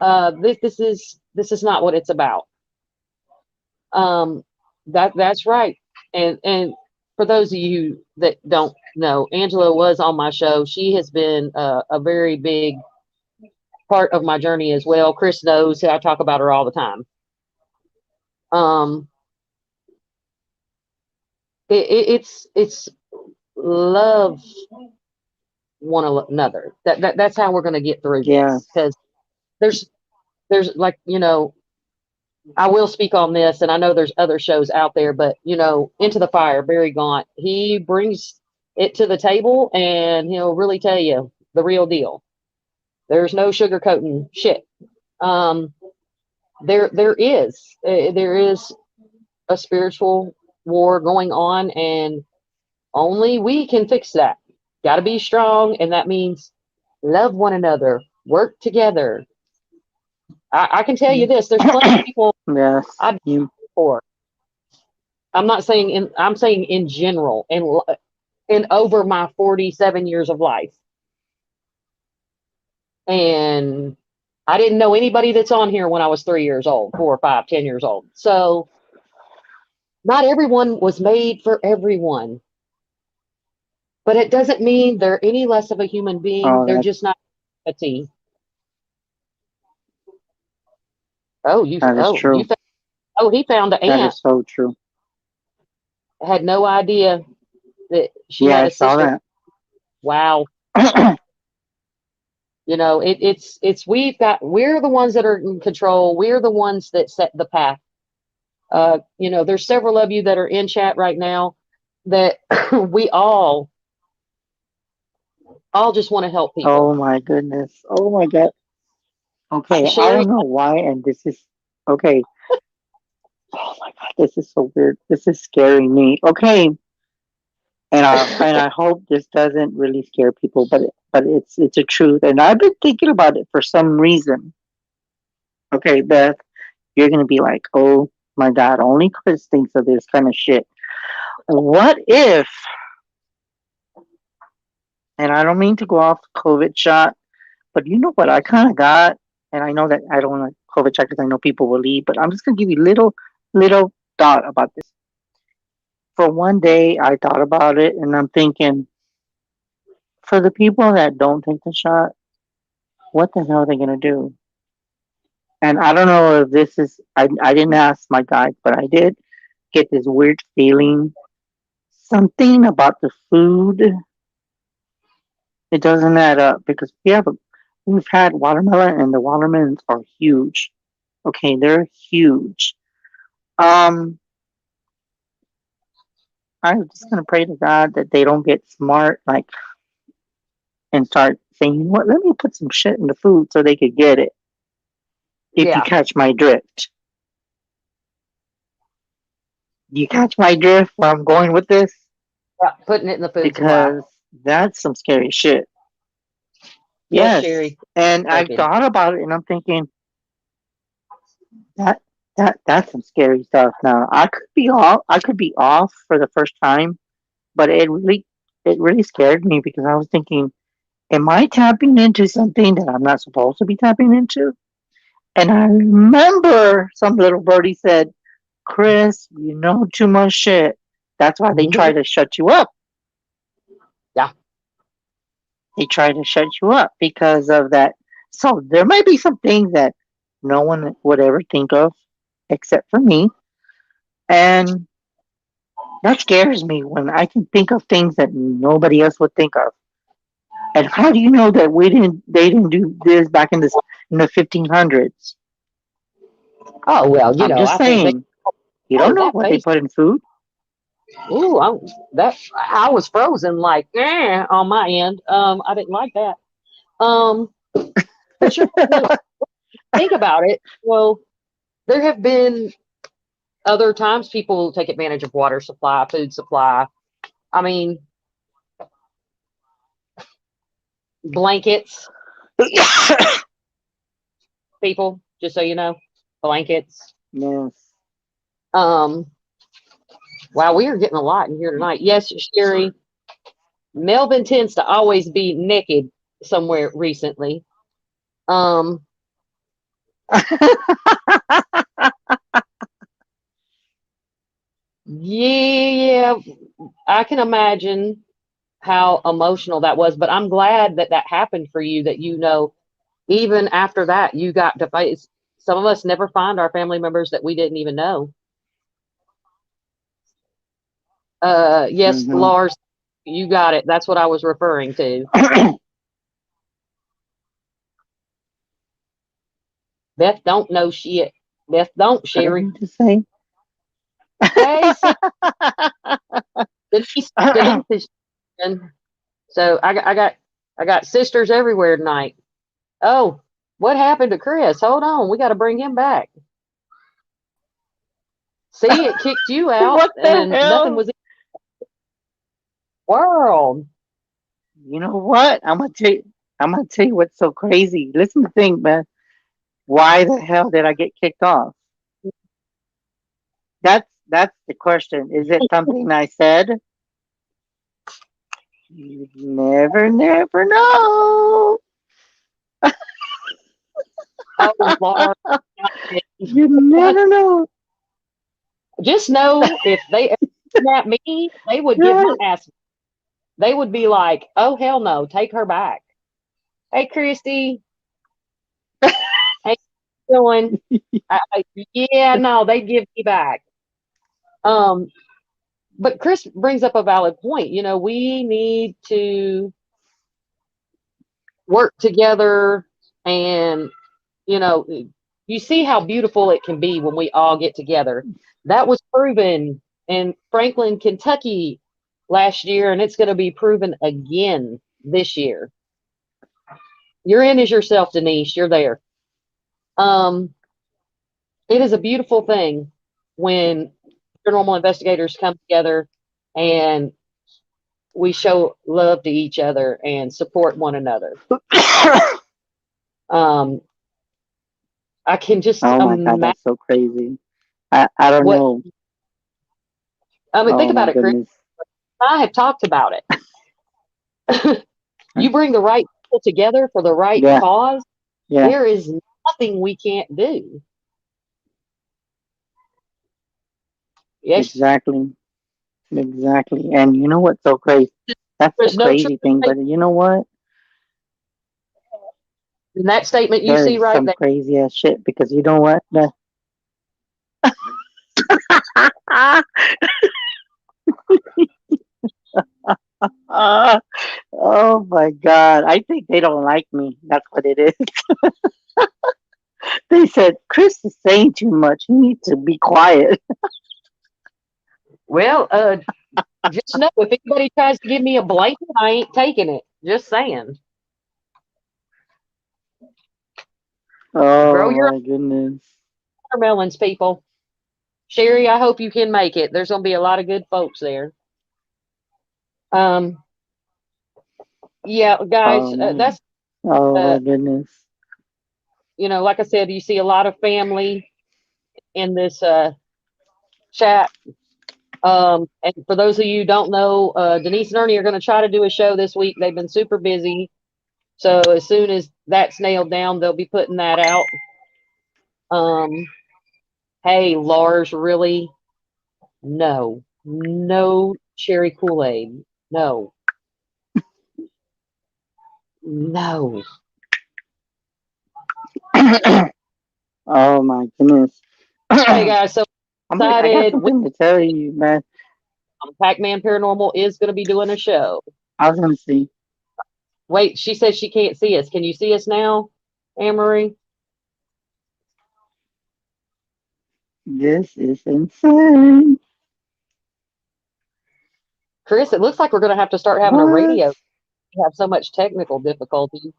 [SPEAKER 1] This is not what it's about. Um, that's right. And for those of you that don't know, Angela was on my show. She has been a very big part of my journey as well. Chris knows. I talk about her all the time. Um, it's love one another. That's how we're going to get through
[SPEAKER 2] Yeah.
[SPEAKER 1] this. Because there's there's like, I will speak on this, and I know there's other shows out there, but Into the Fire, Barry Gaunt, he brings it to the table, and he'll really tell you the real deal. There's no sugarcoating shit. Um, there is a spiritual war going on, and only we can fix that. Got to be strong, and that means love one another, work together. I can tell you this: there's plenty of people
[SPEAKER 2] Yes.
[SPEAKER 1] I've
[SPEAKER 2] You.
[SPEAKER 1] for. I'm not saying I'm saying in general, and in over my 47 years of life, and I didn't know anybody that's on here when I was 3 years old, 4 or 5, 10 years old. So not everyone was made for everyone, but it doesn't mean they're any less of a human being.
[SPEAKER 2] Oh,
[SPEAKER 1] They're
[SPEAKER 2] that
[SPEAKER 1] just not a team. Oh, you,
[SPEAKER 2] that is
[SPEAKER 1] oh, you,
[SPEAKER 2] true.
[SPEAKER 1] oh, he found an
[SPEAKER 2] That
[SPEAKER 1] aunt.
[SPEAKER 2] is so true.
[SPEAKER 1] Had no idea that she
[SPEAKER 2] Yeah,
[SPEAKER 1] had
[SPEAKER 2] I
[SPEAKER 1] a
[SPEAKER 2] saw
[SPEAKER 1] sister.
[SPEAKER 2] that.
[SPEAKER 1] Wow. It's we're the ones that are in control. We're the ones that set the path. There's several of you that are in chat right now that we all just want to help
[SPEAKER 2] Oh
[SPEAKER 1] people.
[SPEAKER 2] my goodness. Oh my God. Okay, I
[SPEAKER 1] Sherry,
[SPEAKER 2] don't know why, and this is okay. Oh my God, this is so weird. This is scaring me. Okay, and I hope this doesn't really scare people, but it's a truth, and I've been thinking about it for some reason. Okay, Beth, you're gonna be like, oh my God, only Chris thinks of this kind of shit. What if? And I don't mean to go off COVID shot, but you know what I kind of got, and I know that I don't want to COVID shot because I know people will leave, but I'm just gonna give you little thought about this. For one day, I thought about it, and I'm thinking, for the people that don't take the shot, what the hell are they gonna do? And I don't know if this is, I didn't ask my guys, but I did get this weird feeling. Something about the food, it doesn't add up because we've had watermelon and the watermelons are huge. Okay, they're huge. Um, I'm just gonna pray to God that they don't get smart, like, and start saying, you know what, let me put some shit in the food so they could get it. If you
[SPEAKER 1] yeah,
[SPEAKER 2] catch my drift, you catch my drift where I'm going with this
[SPEAKER 1] yeah, putting it in the food supply.
[SPEAKER 2] because that's some scary shit.
[SPEAKER 1] Yes,
[SPEAKER 2] Yes,
[SPEAKER 1] Sherry,
[SPEAKER 2] and I
[SPEAKER 1] joking.
[SPEAKER 2] thought about it, and I'm thinking that that's some scary stuff. Now I could be off. I could be off for the first time, but it really scared me because I was thinking, am I tapping into something that I'm not supposed to be tapping into? And I remember some little birdie said, Chris, you know too much shit. That's why they try to shut you up.
[SPEAKER 1] Yeah,
[SPEAKER 2] They try to shut you up because of that. So there might be some things that no one would ever think of except for me. And that scares me when I can think of things that nobody else would think of. And how do you know that they didn't do this back in the 1500s?
[SPEAKER 1] oh well,
[SPEAKER 2] I'm just
[SPEAKER 1] I think they.
[SPEAKER 2] saying, you don't
[SPEAKER 1] Oh,
[SPEAKER 2] know
[SPEAKER 1] that
[SPEAKER 2] what they
[SPEAKER 1] face.
[SPEAKER 2] put in food.
[SPEAKER 1] Ooh, I was frozen like on my end. I didn't like that. Um, but think about it. Well, there have been other times people take advantage of water supply, food supply. I mean, blankets, people. Just so you know. blankets.
[SPEAKER 2] Yes.
[SPEAKER 1] Um, wow, we are getting a lot in here tonight. Yes, Sherry, Melvin tends to always be naked somewhere recently. Um, yeah, I can imagine how emotional that was, but I'm glad that that happened for you, that even after that, you got to face. Some of us never find our family members that we didn't even know. Yes,
[SPEAKER 2] Hmm.
[SPEAKER 1] Lars, you got it. That's what I was referring to. Beth don't know shit. Beth don't,
[SPEAKER 2] What did
[SPEAKER 1] Sherry.
[SPEAKER 2] you just say?
[SPEAKER 1] Hey, sis, Denise is. And so I got sisters everywhere tonight. Oh, what happened to Chris? Hold on, we got to bring him back. See, it kicked you out,
[SPEAKER 2] What the
[SPEAKER 1] and nothing
[SPEAKER 2] hell?
[SPEAKER 1] was in the world.
[SPEAKER 2] You know what? I'm gonna tell you what's so crazy. Listen to think, man. Why the hell did I get kicked off? That's the question. Is it something I said? You never know.
[SPEAKER 1] Oh, Lord.
[SPEAKER 2] You never know.
[SPEAKER 1] Just know if they ever at me, they would get my
[SPEAKER 2] Right.
[SPEAKER 1] ass. They would be like, "Oh hell no, take her back." Hey, Christy, how you doing? Yeah, no, they give me back. Um, but Chris brings up a valid point. We need to work together, and you know, you see how beautiful it can be when we all get together. That was proven in Franklin, Kentucky last year, and it's going to be proven again this year. You're in as yourself, Denise. You're there. Um, it is a beautiful thing when paranormal investigators come together and we show love to each other and support one another. Um, I can just
[SPEAKER 2] Oh my god,
[SPEAKER 1] imagine
[SPEAKER 2] that's so crazy. I don't
[SPEAKER 1] what.
[SPEAKER 2] know.
[SPEAKER 1] I mean, think
[SPEAKER 2] Oh my
[SPEAKER 1] about it, Chris.
[SPEAKER 2] goodness.
[SPEAKER 1] I have talked about it. You bring the right people together for the right
[SPEAKER 2] Yeah,
[SPEAKER 1] cause,
[SPEAKER 2] yeah,
[SPEAKER 1] there is nothing we can't do. Yes,
[SPEAKER 2] exactly. Exactly. And you know what's so crazy? That's the
[SPEAKER 1] there's no truth
[SPEAKER 2] crazy thing, but you know what?
[SPEAKER 1] in that statement you
[SPEAKER 2] There
[SPEAKER 1] see
[SPEAKER 2] is
[SPEAKER 1] right
[SPEAKER 2] some
[SPEAKER 1] there.
[SPEAKER 2] crazy ass shit because you know what? Oh my god. I think they don't like me. That's what it is. They said Chris is saying too much. You need to be quiet.
[SPEAKER 1] Well, just know if anybody tries to give me a blanket, I ain't taking it. Just saying. Grow
[SPEAKER 2] Oh
[SPEAKER 1] your
[SPEAKER 2] my goodness.
[SPEAKER 1] watermelons, people. Sherry, I hope you can make it. There's going to be a lot of good folks there. Um, yeah, guys,
[SPEAKER 2] Oh my.
[SPEAKER 1] that's,
[SPEAKER 2] Oh
[SPEAKER 1] uh,
[SPEAKER 2] my goodness.
[SPEAKER 1] like I said, you see a lot of family in this chat. And for those of you who don't know, Denise and Ernie are going to try to do a show this week. They've been super busy. So as soon as that's nailed down, they'll be putting that out. Um, hey, Lars, really? No, no cherry Kool-Aid. No, no.
[SPEAKER 2] Oh my goodness.
[SPEAKER 1] Okay, guys, so
[SPEAKER 2] I got
[SPEAKER 1] decided
[SPEAKER 2] something to tell you, man.
[SPEAKER 1] Pac-Man Paranormal is going to be doing a show.
[SPEAKER 2] I was gonna see.
[SPEAKER 1] Wait, she says she can't see us. Can you see us now, Anne-Marie?
[SPEAKER 2] This is insane.
[SPEAKER 1] Chris, it looks like we're going to have to start having a
[SPEAKER 2] What?
[SPEAKER 1] radio. We have so much technical difficulty.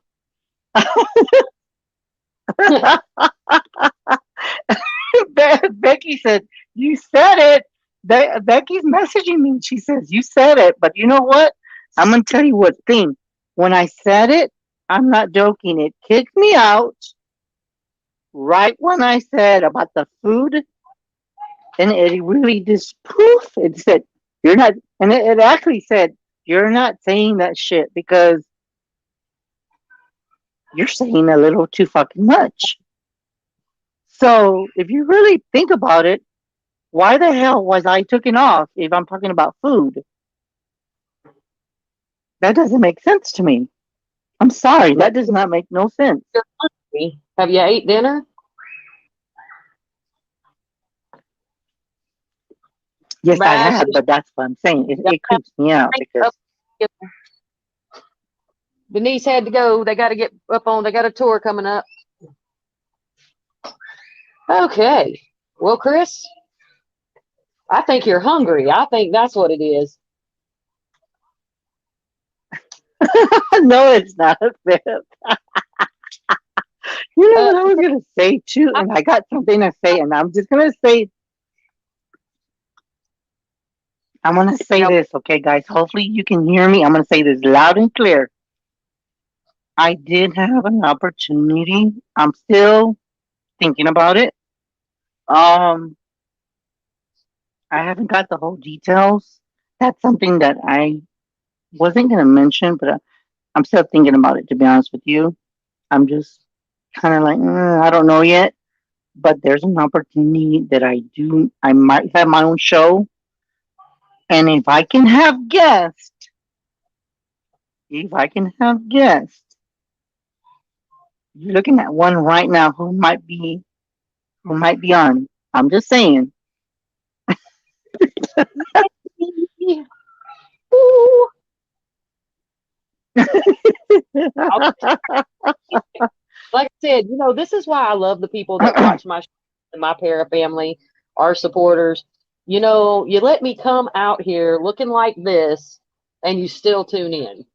[SPEAKER 2] Becky said, "You said it." Becky's messaging me. She says, "You said it." But you know what? I'm gonna tell you what thing. When I said it, I'm not joking. It kicked me out. Right when I said about the food, and it really just poof, it said, you're not, and it actually said, you're not saying that shit because you're saying a little too fucking much. So if you really think about it, why the hell was I taken off if I'm talking about food? That doesn't make sense to me. I'm sorry, that does not make no sense.
[SPEAKER 1] You're hungry. Have you ate dinner?
[SPEAKER 2] Yes, I
[SPEAKER 1] Bash,
[SPEAKER 2] have, but that's what I'm saying. It creeps me out
[SPEAKER 1] up.
[SPEAKER 2] because
[SPEAKER 1] Denise had to go. They got to get up on. They got a tour coming up. Okay. Well, Chris, I think you're hungry. I think that's what it is.
[SPEAKER 2] no, it's not a bit. You know
[SPEAKER 1] Uh,
[SPEAKER 2] what I was gonna say too, and I got something to say, and I'm just gonna say, I'm gonna say
[SPEAKER 1] now,
[SPEAKER 2] this, okay, guys. Hopefully you can hear me. I'm gonna say this loud and clear. I did have an opportunity. I'm still thinking about it. Um, I haven't got the whole details. That's something that I wasn't gonna mention, but I'm still thinking about it. To be honest with you, I'm just kind of like, I don't know yet. But there's an opportunity that I do. I might have my own show, and if I can have guests, you're looking at one right now who might be on. I'm just saying.
[SPEAKER 1] ooh, like I said, this is why I love the people that watch my show and my para family, our supporters. You let me come out here looking like this, and you still tune in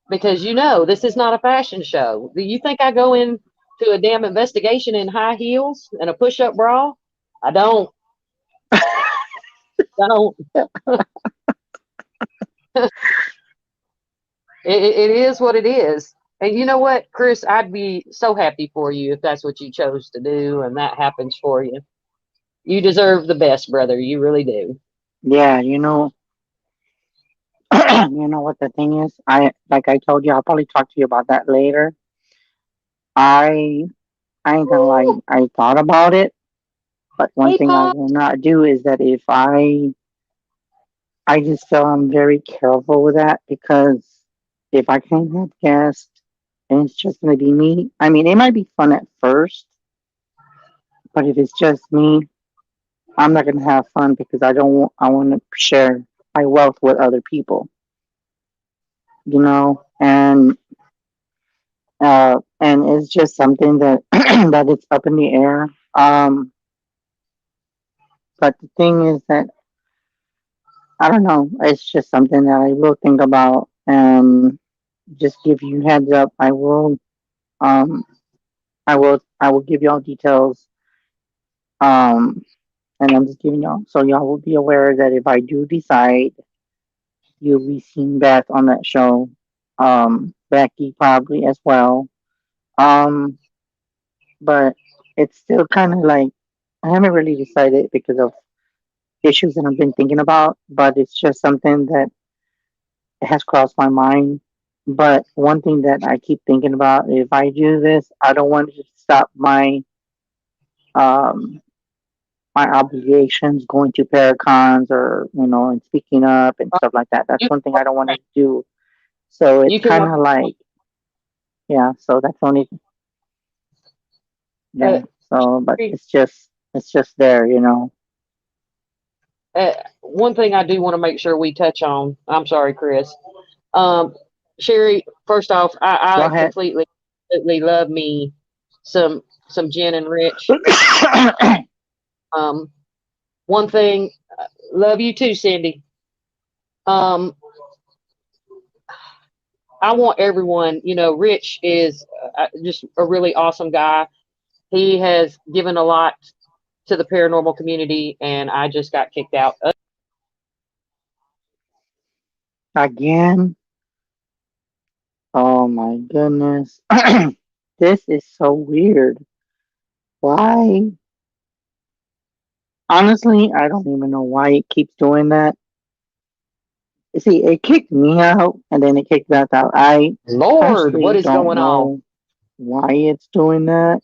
[SPEAKER 1] because this is not a fashion show. Do you think I go in to a damn investigation in high heels and a push-up bra? I don't. I don't. It is what it is. And you know what, Chris? I'd be so happy for you if that's what you chose to do and that happens for you. You deserve the best, brother. You really do.
[SPEAKER 2] Yeah, you know what the thing is. Like I told you, I'll probably talk to you about that later. I I ain't gonna lie.
[SPEAKER 1] Woo!
[SPEAKER 2] I thought about it, but one
[SPEAKER 1] Hey,
[SPEAKER 2] thing I
[SPEAKER 1] Pop.
[SPEAKER 2] will not do is that if I just feel I'm very careful with that because if I can't have guests and it's just going to be me, I mean, it might be fun at first, but if it's just me, I'm not going to have fun because I don't want, I want to share my wealth with other people, and it's just something that, that it's up in the air. But the thing is that I don't know. It's just something that I will think about and just give you heads up. Um, I will give y'all details. Um, and I'm just giving y'all so y'all will be aware that if I do decide, you'll be seeing Beth on that show. Becky probably as well. Um, but it's still kind of like I haven't really decided because of issues that I've been thinking about. But it's just something that has crossed my mind. But one thing that I keep thinking about, if I do this, I don't want to stop um my obligations going to paracons or and speaking up and stuff like that. That's
[SPEAKER 1] You
[SPEAKER 2] one thing I don't want to do. So it's
[SPEAKER 1] you can
[SPEAKER 2] kind
[SPEAKER 1] work.
[SPEAKER 2] of like, yeah. So that's the only,
[SPEAKER 1] Uh,
[SPEAKER 2] yeah. So but it's just there.
[SPEAKER 1] one thing I do want to make sure we touch on. I'm sorry, Chris. Um, Sherry. First off,
[SPEAKER 2] Go
[SPEAKER 1] I
[SPEAKER 2] ahead.
[SPEAKER 1] completely love me some Jen and Rich. Um, one thing, love you too, Cindy. Um, I want everyone. Rich is just a really awesome guy. He has given a lot to the paranormal community, and I just got kicked out.
[SPEAKER 2] Again. Oh my goodness. This is so weird. Why? Honestly, I don't even know why it keeps doing that. See, it kicked me out and then it kicked Beth out. I
[SPEAKER 1] Lord, what
[SPEAKER 2] actually
[SPEAKER 1] is
[SPEAKER 2] don't
[SPEAKER 1] going on?
[SPEAKER 2] know why it's doing that.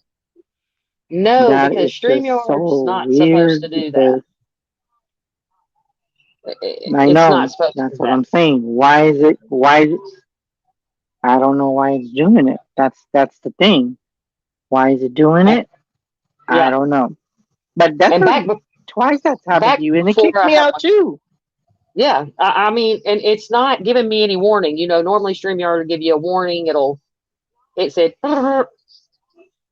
[SPEAKER 1] No,
[SPEAKER 2] That
[SPEAKER 1] because
[SPEAKER 2] is just
[SPEAKER 1] StreamYard's
[SPEAKER 2] so
[SPEAKER 1] not supposed to
[SPEAKER 2] weird
[SPEAKER 1] do that.
[SPEAKER 2] because I
[SPEAKER 1] It's not
[SPEAKER 2] know
[SPEAKER 1] supposed to
[SPEAKER 2] that's
[SPEAKER 1] do
[SPEAKER 2] what
[SPEAKER 1] that.
[SPEAKER 2] I'm saying. I don't know why it's doing it. That's the thing. Why is it doing
[SPEAKER 1] Uh,
[SPEAKER 2] it? I
[SPEAKER 1] yeah,
[SPEAKER 2] don't know. But that's
[SPEAKER 1] and
[SPEAKER 2] already twice that's happened
[SPEAKER 1] back
[SPEAKER 2] to you and it
[SPEAKER 1] before
[SPEAKER 2] kicked
[SPEAKER 1] I
[SPEAKER 2] me
[SPEAKER 1] had
[SPEAKER 2] out
[SPEAKER 1] my
[SPEAKER 2] too.
[SPEAKER 1] yeah, I mean, and it's not giving me any warning. Normally StreamYard will give you a warning. It said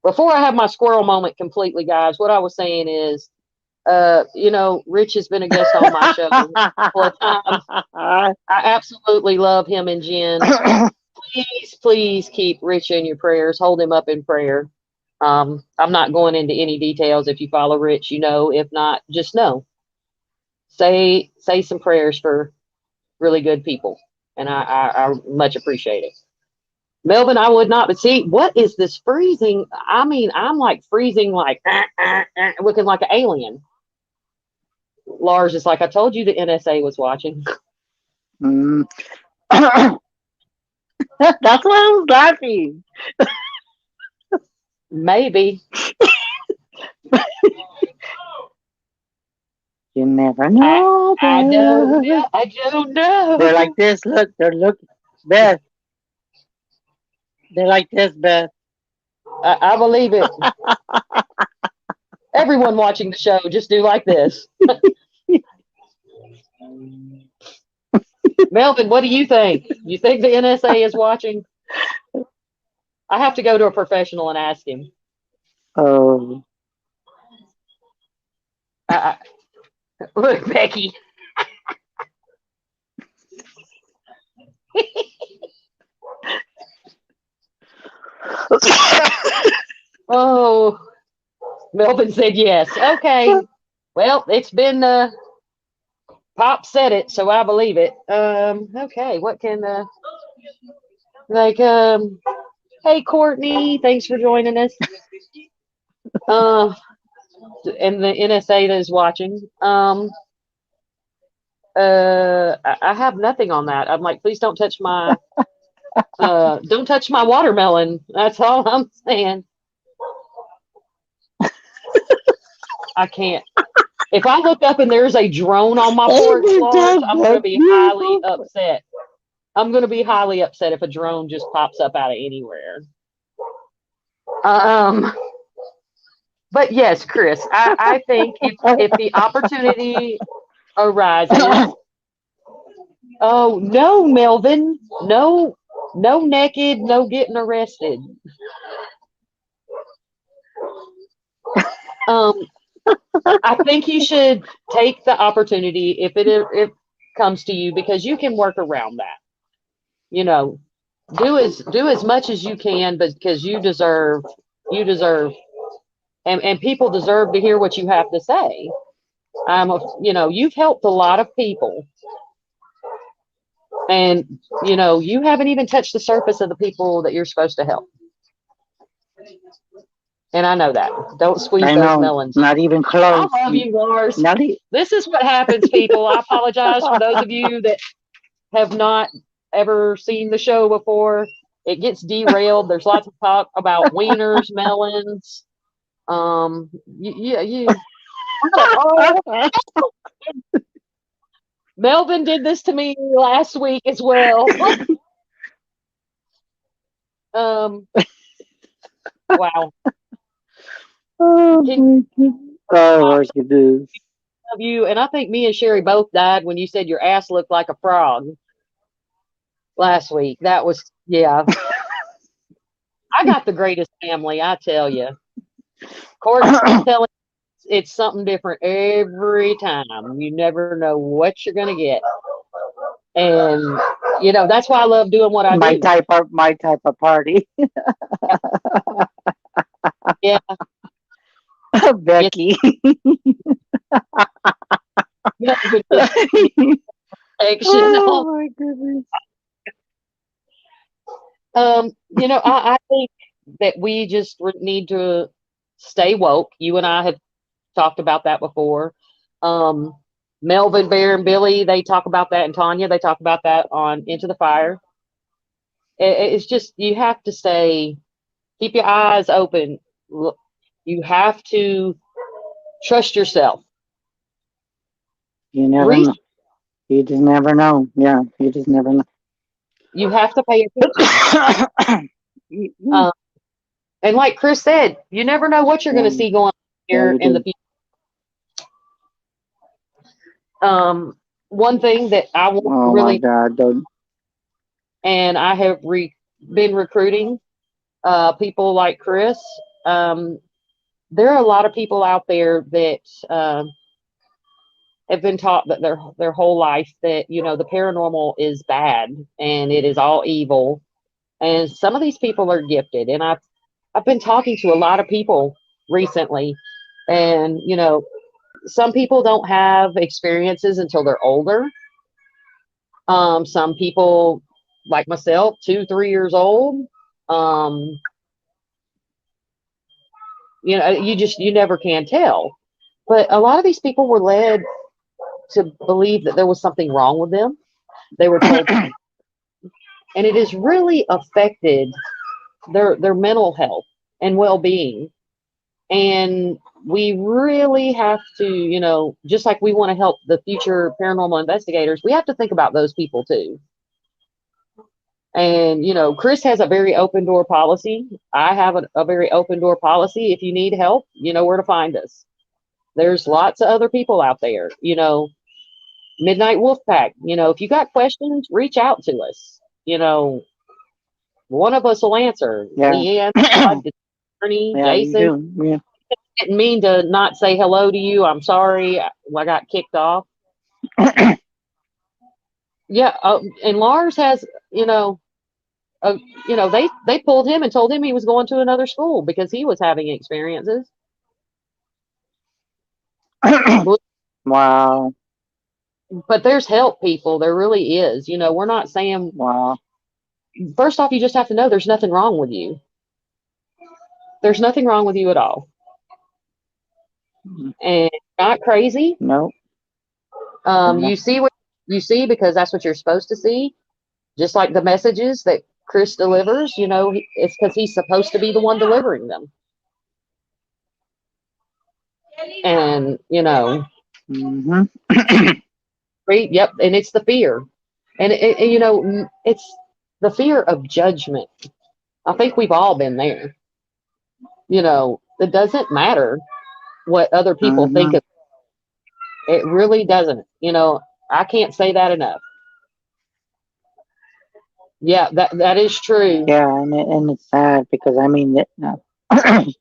[SPEAKER 1] before I have my squirrel moment completely, guys. What I was saying is, Rich has been a guest on my show a couple of times. I absolutely love him and Jen. Please, please keep Rich in your prayers. Hold him up in prayer. I'm not going into any details. If you follow Rich, you know. If not, just know. Say some prayers for really good people, and I much appreciate it. Melvin, I would not, but see, what is this freezing? I mean, I'm like freezing, like looking like an alien. Lars is like, I told you the NSA was watching.
[SPEAKER 2] Mm. That's why I was laughing.
[SPEAKER 1] Maybe.
[SPEAKER 2] You never
[SPEAKER 1] I
[SPEAKER 2] know,
[SPEAKER 1] I don't
[SPEAKER 2] Beth.
[SPEAKER 1] know. I don't
[SPEAKER 2] They're like
[SPEAKER 1] know.
[SPEAKER 2] this. Look, they're looking. Beth, they're like this, Beth.
[SPEAKER 1] I believe it. Everyone watching the show, just do like this. Melvin, what do you think? You think the NSA is watching? I have to go to a professional and ask him.
[SPEAKER 2] Oh,
[SPEAKER 1] I, look, Becky. Oh, Melvin said yes. Okay. Well, it's been Pop said it, so I believe it. Okay, what can like hey Courtney, thanks for joining us. Uh and the NSA that is watching. I have nothing on that. I'm like, please don't touch my watermelon. That's all I'm saying. I can't. If I look up and there's a drone on my porch,
[SPEAKER 2] isn't
[SPEAKER 1] Lars,
[SPEAKER 2] that
[SPEAKER 1] I'm gonna
[SPEAKER 2] just
[SPEAKER 1] be highly
[SPEAKER 2] beautiful?
[SPEAKER 1] upset. I'm gonna be highly upset if a drone just pops up out of anywhere. Um, but yes, Chris, I think if the opportunity arises, oh no, Melvin, no naked, no getting arrested. Um, I think you should take the opportunity if it comes to you because you can work around that. You know, do as much as you can, but because you deserve, and people deserve to hear what you have to say. You've helped a lot of people, and you haven't even touched the surface of the people that you're supposed to help. And I know that. Don't squeeze
[SPEAKER 2] I
[SPEAKER 1] those
[SPEAKER 2] know,
[SPEAKER 1] melons.
[SPEAKER 2] not even
[SPEAKER 1] I
[SPEAKER 2] close.
[SPEAKER 1] love you, Lars.
[SPEAKER 2] Not e-
[SPEAKER 1] This is what happens, people. I apologize for those of you that have not ever seen the show before. It gets derailed. There's lots of talk about wieners, melons. You. Oh, Melvin did this to me last week as well. um, wow.
[SPEAKER 2] oh
[SPEAKER 1] Can
[SPEAKER 2] my goodness. Oh my goodness.
[SPEAKER 1] of you and I think me and Sherry both died when you said your ass looked like a frog last week. That was yeah. I got the greatest family, I tell you. Courtney's telling it's something different every time. You never know what you're gonna get, and that's why I love doing what I do.
[SPEAKER 2] My type of party.
[SPEAKER 1] Yeah, yeah.
[SPEAKER 2] Becky.
[SPEAKER 1] Melvin was giving me protection.
[SPEAKER 2] Oh my goodness.
[SPEAKER 1] I think that we just need to stay woke. You and I have talked about that before. Um, Melvin, Bear, and Billy, they talk about that, and Tanya, they talk about that on Into the Fire. It's just, you have to stay, keep your eyes open. You have to trust yourself.
[SPEAKER 2] You never
[SPEAKER 1] Reach,
[SPEAKER 2] know. You just never know. Yeah, you just never know.
[SPEAKER 1] you have to pay attention.
[SPEAKER 2] You-
[SPEAKER 1] Um, and like Chris said, you never know what you're going
[SPEAKER 2] yeah,
[SPEAKER 1] to see going on
[SPEAKER 2] yeah,
[SPEAKER 1] here
[SPEAKER 2] you
[SPEAKER 1] in the
[SPEAKER 2] do.
[SPEAKER 1] future. One thing that I want
[SPEAKER 2] Oh my
[SPEAKER 1] really,
[SPEAKER 2] God, dude.
[SPEAKER 1] and I have been recruiting people like Chris. Um, there are a lot of people out there that have been taught that their whole life that the paranormal is bad and it is all evil. And some of these people are gifted, and I've been talking to a lot of people recently, and some people don't have experiences until they're older. Some people, like myself, 2, 3 years old. Um, you never can tell. But a lot of these people were led to believe that there was something wrong with them. They were told, and it has really affected their mental health and well being. And we really have to, just like we want to help the future paranormal investigators, we have to think about those people too. And, Chris has a very open door policy. I have a very open door policy. If you need help, you know where to find us. There's lots of other people out there, Midnight Wolf Pack. If you got questions, reach out to us. One of us will answer.
[SPEAKER 2] Yeah.
[SPEAKER 1] Leanne,
[SPEAKER 2] Yeah,
[SPEAKER 1] Todd, Attorney,
[SPEAKER 2] you
[SPEAKER 1] Jason.
[SPEAKER 2] do. Yeah.
[SPEAKER 1] Didn't mean to not say hello to you. I'm sorry. I got kicked off. Yeah, and Lars has, uh, they pulled him and told him he was going to another school because he was having experiences.
[SPEAKER 2] Wow.
[SPEAKER 1] But there's help, people. There really is. We're not saying.
[SPEAKER 2] Wow.
[SPEAKER 1] First off, you just have to know there's nothing wrong with you. There's nothing wrong with you at all, and you're not crazy.
[SPEAKER 2] No. No.
[SPEAKER 1] You see what you see because that's what you're supposed to see. Just like the messages that Chris delivers, it's because he's supposed to be the one delivering them. And,
[SPEAKER 2] Hmm.
[SPEAKER 1] yep, and it's the fear. And, it's the fear of judgment. I think we've all been there. It doesn't matter what other people think
[SPEAKER 2] Hmm.
[SPEAKER 1] of it. Really doesn't. I can't say that enough. Yeah, that is true.
[SPEAKER 2] Yeah, and it's sad because I mean, yeah, it's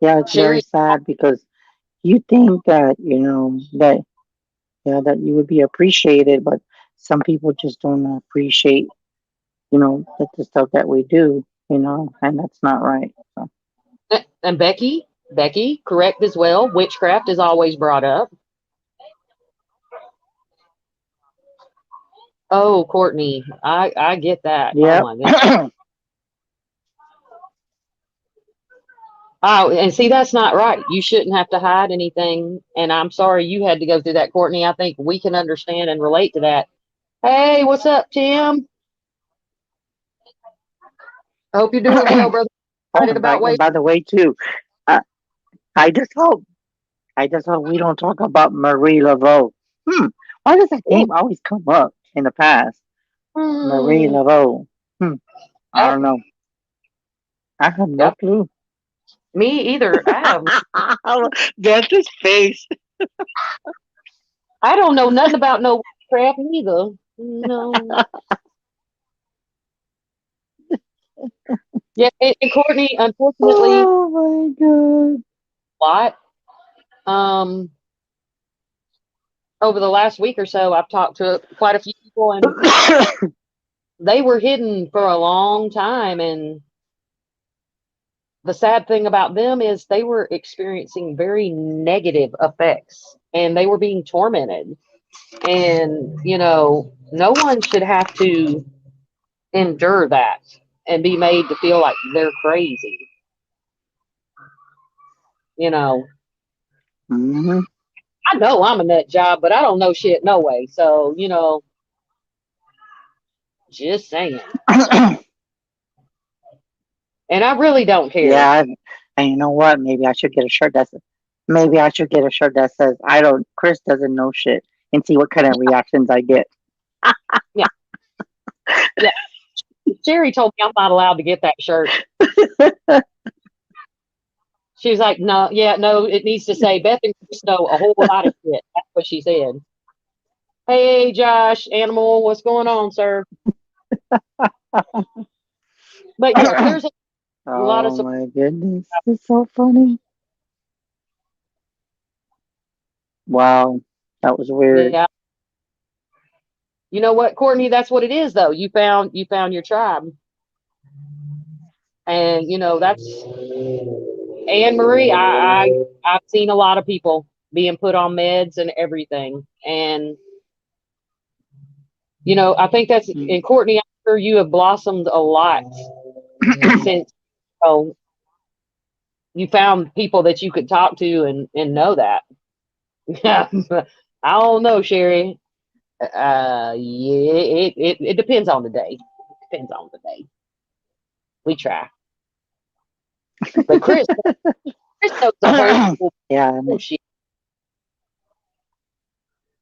[SPEAKER 2] very
[SPEAKER 1] Sherry,
[SPEAKER 2] sad because you think that that that you would be appreciated, but some people just don't appreciate the stuff that we do, and that's not right. So
[SPEAKER 1] and Becky, correct as well. Witchcraft is always brought up. Oh, Courtney, I get that. Oh
[SPEAKER 2] yeah.
[SPEAKER 1] my goodness. Oh, and see, that's not right. You shouldn't have to hide anything. And I'm sorry you had to go through that, Courtney. I think we can understand and relate to that. Hey, what's up, Tim? I hope you're doing well, brother.
[SPEAKER 2] Oh,
[SPEAKER 1] Excited about
[SPEAKER 2] and
[SPEAKER 1] wait.
[SPEAKER 2] by the way, too, uh, I just hope we don't talk about Marie Laveau. Hmm. Why does that name always come up in the past? Marie
[SPEAKER 1] Hmm.
[SPEAKER 2] Laveau. Hmm. I
[SPEAKER 1] Yep,
[SPEAKER 2] don't know. I have no
[SPEAKER 1] yep.
[SPEAKER 2] clue.
[SPEAKER 1] Me either.
[SPEAKER 2] That's face.
[SPEAKER 1] I don't know nothing about no witchcraft neither. No. Yeah, and Courtney, unfortunately,
[SPEAKER 2] Oh my god.
[SPEAKER 1] a lot. Um, over the last week or so, I've talked to quite a few people, and they were hidden for a long time. And the sad thing about them is they were experiencing very negative effects, and they were being tormented. And no one should have to endure that and be made to feel like they're crazy. You know,
[SPEAKER 2] Hmm.
[SPEAKER 1] I know I'm a nut job, but I don't know shit no way. So, just saying. And I really don't care.
[SPEAKER 2] Yeah, and you know what? Maybe I should get a shirt that says I don't. Chris doesn't know shit, and see what kind of reactions I get.
[SPEAKER 1] Yeah, yeah. Sherry told me I'm not allowed to get that shirt. She was like, no, yeah, no, it needs to say Beth and Chris know a whole lot of shit. That's what she said. Hey, Josh, animal, what's going on, sir? But yes, there's a lot of
[SPEAKER 2] Oh
[SPEAKER 1] support.
[SPEAKER 2] my goodness, it's so funny. Wow, that was weird.
[SPEAKER 1] Yeah. You know what, Courtney? That's what it is, though. You found your tribe, and that's Anne Marie. I've seen a lot of people being put on meds and everything, and I think that's
[SPEAKER 2] Mm.
[SPEAKER 1] and Courtney. I'm sure you have blossomed a lot since you found people that you could talk to and know that. I don't know, Sherry. Yeah, it depends on the day. Depends on the day. We try, but Chris knows a whole
[SPEAKER 2] Yeah, I mean,
[SPEAKER 1] shit.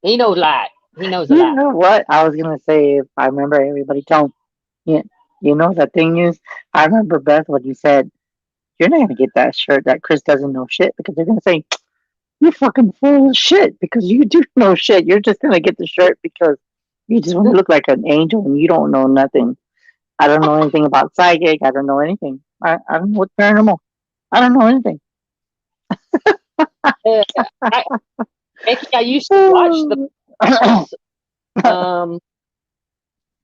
[SPEAKER 1] He knows a lot. He knows a
[SPEAKER 2] you
[SPEAKER 1] lot.
[SPEAKER 2] know what? I was gonna say if I remember everybody telling you, you know the thing is, I remember Beth what you said. You're not gonna get that shirt that Chris doesn't know shit because they're gonna say you're fucking full of shit because you do know shit. You're just gonna get the shirt because you just want to look like an angel and you don't know nothing. I don't know anything about psychic. I don't know anything. I don't know what paranormal. I don't know anything.
[SPEAKER 1] Uh, I, Becky, I used to watch the pools. Um,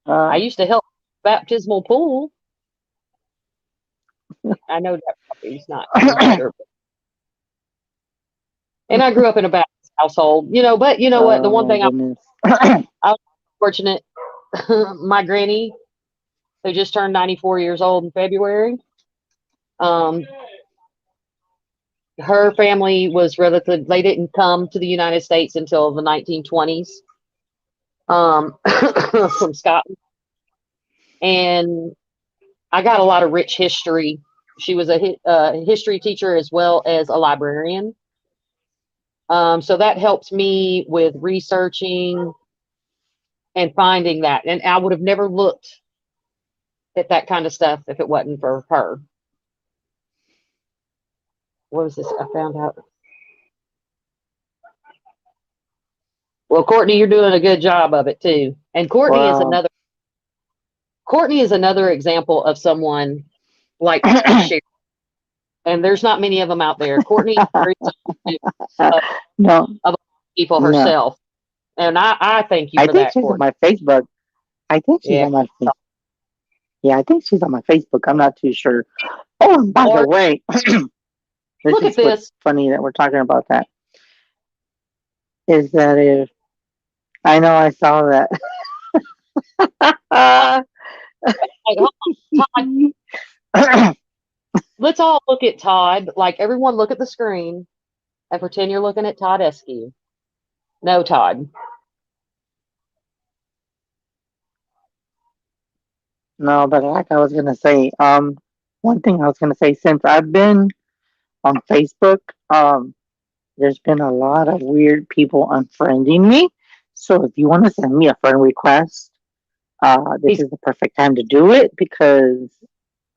[SPEAKER 1] I
[SPEAKER 2] uh,
[SPEAKER 1] used to help baptismal pool. I know that probably is not any better, and I grew up in a Baptist household. But you know what? The
[SPEAKER 2] oh
[SPEAKER 1] one
[SPEAKER 2] my
[SPEAKER 1] thing I
[SPEAKER 2] goodness.
[SPEAKER 1] I was fortunate. My granny, who just turned 94 years old in February, um, her family was relative. They didn't come to the United States until the 1920s, from Scotland, and I got a lot of rich history. She was a history teacher as well as a librarian. So that helped me with researching and finding that. And I would have never looked at that kind of stuff if it wasn't for her. What was this? I found out. Well, Courtney, you're doing a good job of it too. And
[SPEAKER 2] Wow.
[SPEAKER 1] Courtney is another example of someone like Sherry. And there's not many of them out there. Courtney is very of,
[SPEAKER 2] No,
[SPEAKER 1] of people
[SPEAKER 2] no.
[SPEAKER 1] herself. And I thank you
[SPEAKER 2] I
[SPEAKER 1] for
[SPEAKER 2] think
[SPEAKER 1] that,
[SPEAKER 2] she's on
[SPEAKER 1] Courtney.
[SPEAKER 2] my Facebook. I think she's
[SPEAKER 1] Yeah.
[SPEAKER 2] on my face. Yeah, I think she's on my Facebook. I'm not too sure. Oh, and by the
[SPEAKER 1] Or
[SPEAKER 2] way, this
[SPEAKER 1] look
[SPEAKER 2] is
[SPEAKER 1] at
[SPEAKER 2] what's
[SPEAKER 1] this.
[SPEAKER 2] funny that we're talking about that is that if I know I saw that.
[SPEAKER 1] Like, hold on, Todd. Let's all look at Todd. Like everyone look at the screen and pretend you're looking at Todd Eskew. No, Todd.
[SPEAKER 2] No, but like I was gonna say, one thing I was gonna say since I've been on Facebook, there's been a lot of weird people unfriending me. So if you want to send me a friend request, this
[SPEAKER 1] He's
[SPEAKER 2] is the perfect time to do it because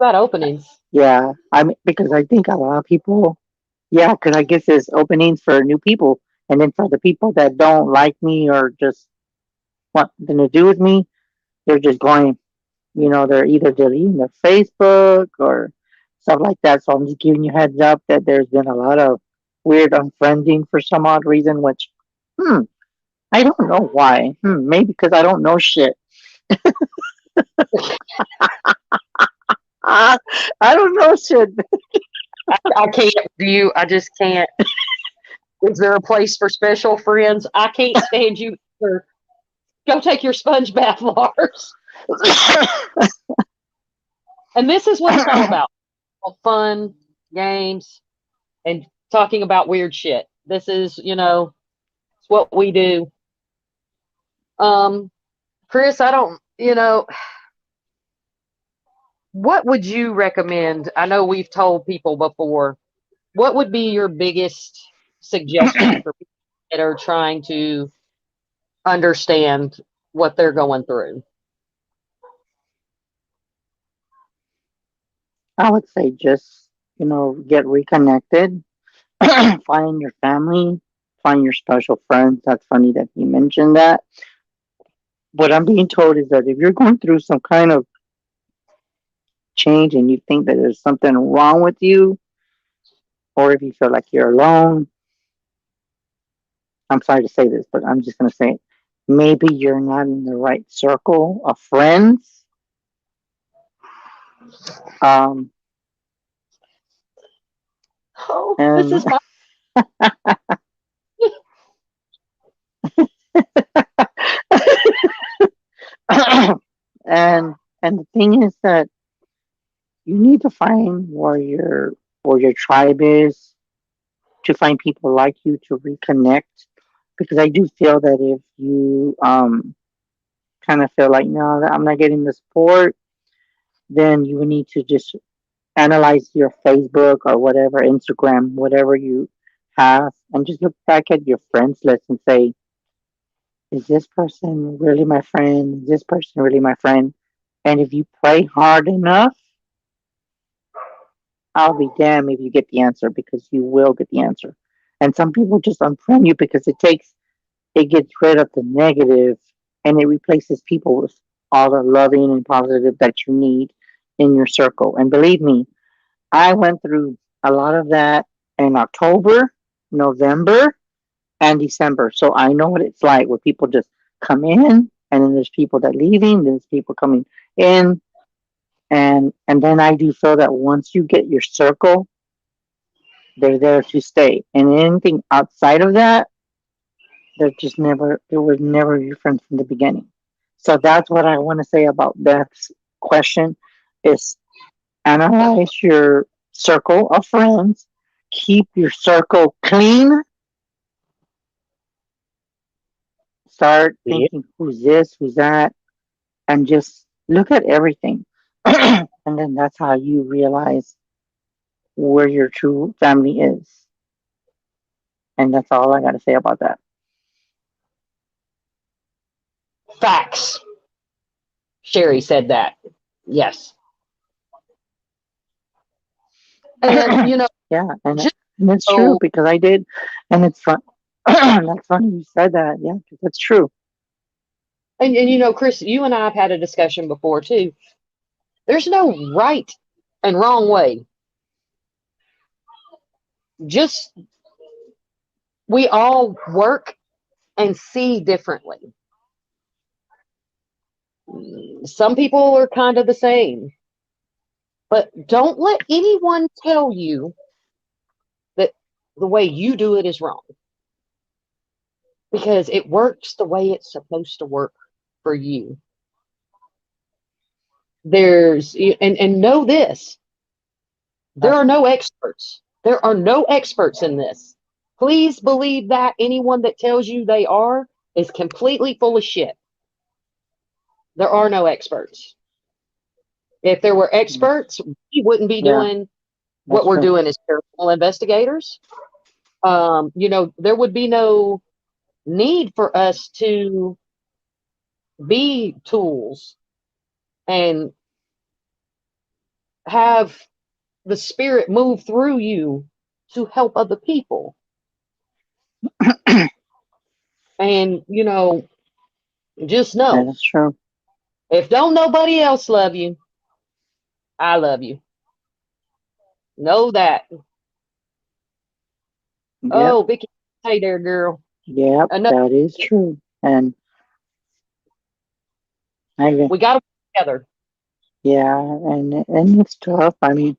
[SPEAKER 1] got openings.
[SPEAKER 2] yeah, I mean because I think a lot of people, yeah, because I guess there's openings for new people, and then for the people that don't like me or just want nothing to do with me, they're just going, they're either deleting their Facebook or stuff like that. So I'm just giving you a heads up that there's been a lot of weird unfriending for some odd reason, which, hmm, I don't know why. Maybe because I don't know shit. I, I don't know shit.
[SPEAKER 1] I can't do you. I just can't. Is there a place for special friends? I can't stand you. Either. Go take your sponge bath, Lars. And this is what it's all about: fun, games, and talking about weird shit. This is, it's what we do. Um, Chris, I don't, what would you recommend? I know we've told people before. What would be your biggest suggestion for people that are trying to understand what they're going through?
[SPEAKER 2] I would say just, get reconnected, find your family, find your special friends. That's funny that you mentioned that. What I'm being told is that if you're going through some kind of change and you think that there's something wrong with you, or if you feel like you're alone, I'm sorry to say this, but I'm just going to say it. Maybe you're not in the right circle of friends. Um,
[SPEAKER 1] Oh, this
[SPEAKER 2] and
[SPEAKER 1] is my.
[SPEAKER 2] and the thing is that you need to find where your tribe is, to find people like you to reconnect, because I do feel that if you kind of feel like, no, I'm not getting the support, then you would need to just analyze your Facebook or whatever, Instagram, whatever you have, and just look back at your friends list and say, is this person really my friend? Is this person really my friend? And if you pray hard enough, I'll be damned if you get the answer, because you will get the answer. And some people just unfriend you because it gets rid of the negative and it replaces people with all the loving and positive that you need in your circle. And believe me, I went through a lot of that in October, November, and December. So I know what it's like where people just come in and then there's people that leaving, there's people coming in, and then I do feel that once you get your circle, they're there to stay. And anything outside of that, they were never your friends from the beginning. So that's what I want to say about Beth's question is analyze your circle of friends, keep your circle clean, start
[SPEAKER 1] Yeah.
[SPEAKER 2] thinking who's this, who's that, and just look at everything. And then that's how you realize where your true family is. And that's all I got to say about that.
[SPEAKER 1] Facts. Sherry said that. Yes. And,
[SPEAKER 2] Yeah,
[SPEAKER 1] just
[SPEAKER 2] and it's true
[SPEAKER 1] so,
[SPEAKER 2] because I did, and it's fun. That's funny you said that. Yeah, 'cause that's true.
[SPEAKER 1] Chris, you and I have had a discussion before too. There's no right and wrong way. Just we all work and see differently. Some people are kind of the same, but don't let anyone tell you that the way you do it is wrong because it works the way it's supposed to work for you. And know this, there
[SPEAKER 2] Uh,
[SPEAKER 1] are no experts. There are no experts in this. Please believe that anyone that tells you they are is completely full of shit. There are no experts. If there were experts, we wouldn't be
[SPEAKER 2] yeah,
[SPEAKER 1] doing what
[SPEAKER 2] that's
[SPEAKER 1] we're
[SPEAKER 2] true.
[SPEAKER 1] doing as paranormal investigators. There would be no need for us to be tools and have the spirit move through you to help other people. And, just
[SPEAKER 2] That
[SPEAKER 1] know
[SPEAKER 2] is true.
[SPEAKER 1] if don't nobody else love you, I love you. Know that.
[SPEAKER 2] Yep,
[SPEAKER 1] Oh, Vicky, hey there, girl.
[SPEAKER 2] yep,
[SPEAKER 1] Enough.
[SPEAKER 2] that is true. And I,
[SPEAKER 1] We got to work together.
[SPEAKER 2] yeah, and it's tough. I mean,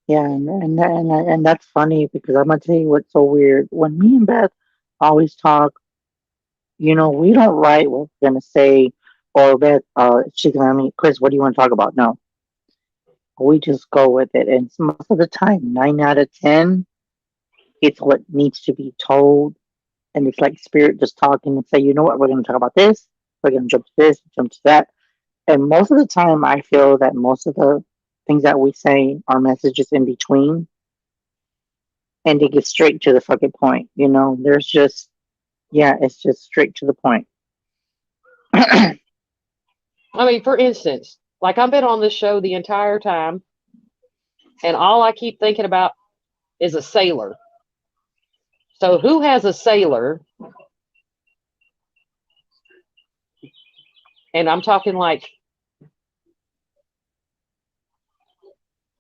[SPEAKER 2] yeah, and that's funny because I'm gonna tell you what's so weird. When me and Beth always talk, we don't write what we're gonna say, or Beth, she's gonna mean, Chris, what do you want to talk about? No, we just go with it, and most of the time, 9 out of 10. It's what needs to be told, and it's like spirit just talking and say, you know what, we're going to talk about this, we're going to jump to this, jump to that. And most of the time, I feel that most of the things that we say are messages in between, and they get straight to the fucking point. There's just, yeah, it's just straight to the point.
[SPEAKER 1] I mean, for instance, like I've been on this show the entire time, and all I keep thinking about is a sailor. So who has a sailor? And I'm talking like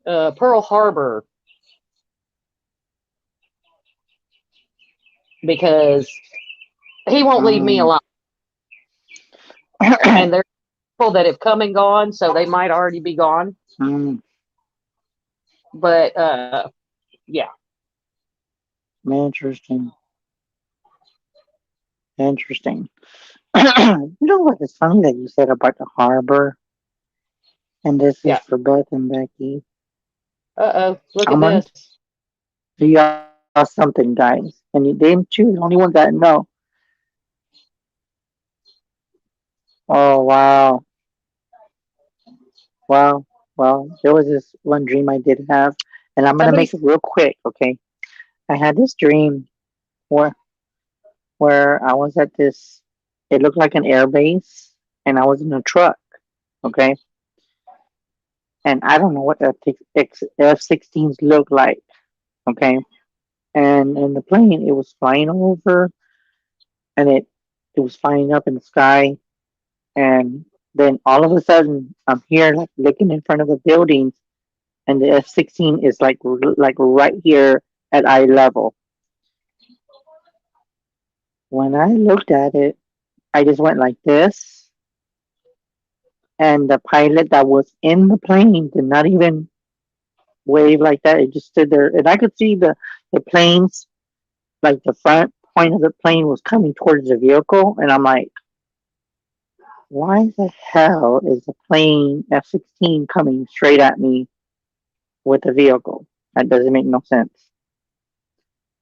[SPEAKER 1] Pearl Harbor, because he won't leave me
[SPEAKER 2] Mm.
[SPEAKER 1] alone. And there's people that have come and gone, so they might already be gone.
[SPEAKER 2] Mm.
[SPEAKER 1] But yeah,
[SPEAKER 2] Interesting. Interesting. You know what? It's funny that you said about the harbor, and this is
[SPEAKER 1] yeah.
[SPEAKER 2] for Beth and Becky.
[SPEAKER 1] Look
[SPEAKER 2] I'm
[SPEAKER 1] at
[SPEAKER 2] gonna
[SPEAKER 1] this.
[SPEAKER 2] tell y'all something, guys, and them two, the only ones that know. Oh wow, wow, wow. There was this one dream I did have, and I'm gonna make
[SPEAKER 1] Somebody's
[SPEAKER 2] it real quick, okay? I had this dream where I was at this. It looked like an air base, and I was in a truck, okay? And I don't know what F-16s look like, okay? And in the plane, it was flying over, and it was flying up in the sky, and then all of a sudden, I'm here like looking in front of the buildings, and the F-16 is like right here at eye level. When I looked at it, I just went like this, and the pilot that was in the plane did not even wave like that. It just stood there, and I could see the planes, like the front point of the plane was coming towards the vehicle, and I'm like, why the hell is the plane F-16 coming straight at me with a vehicle? That doesn't make no sense.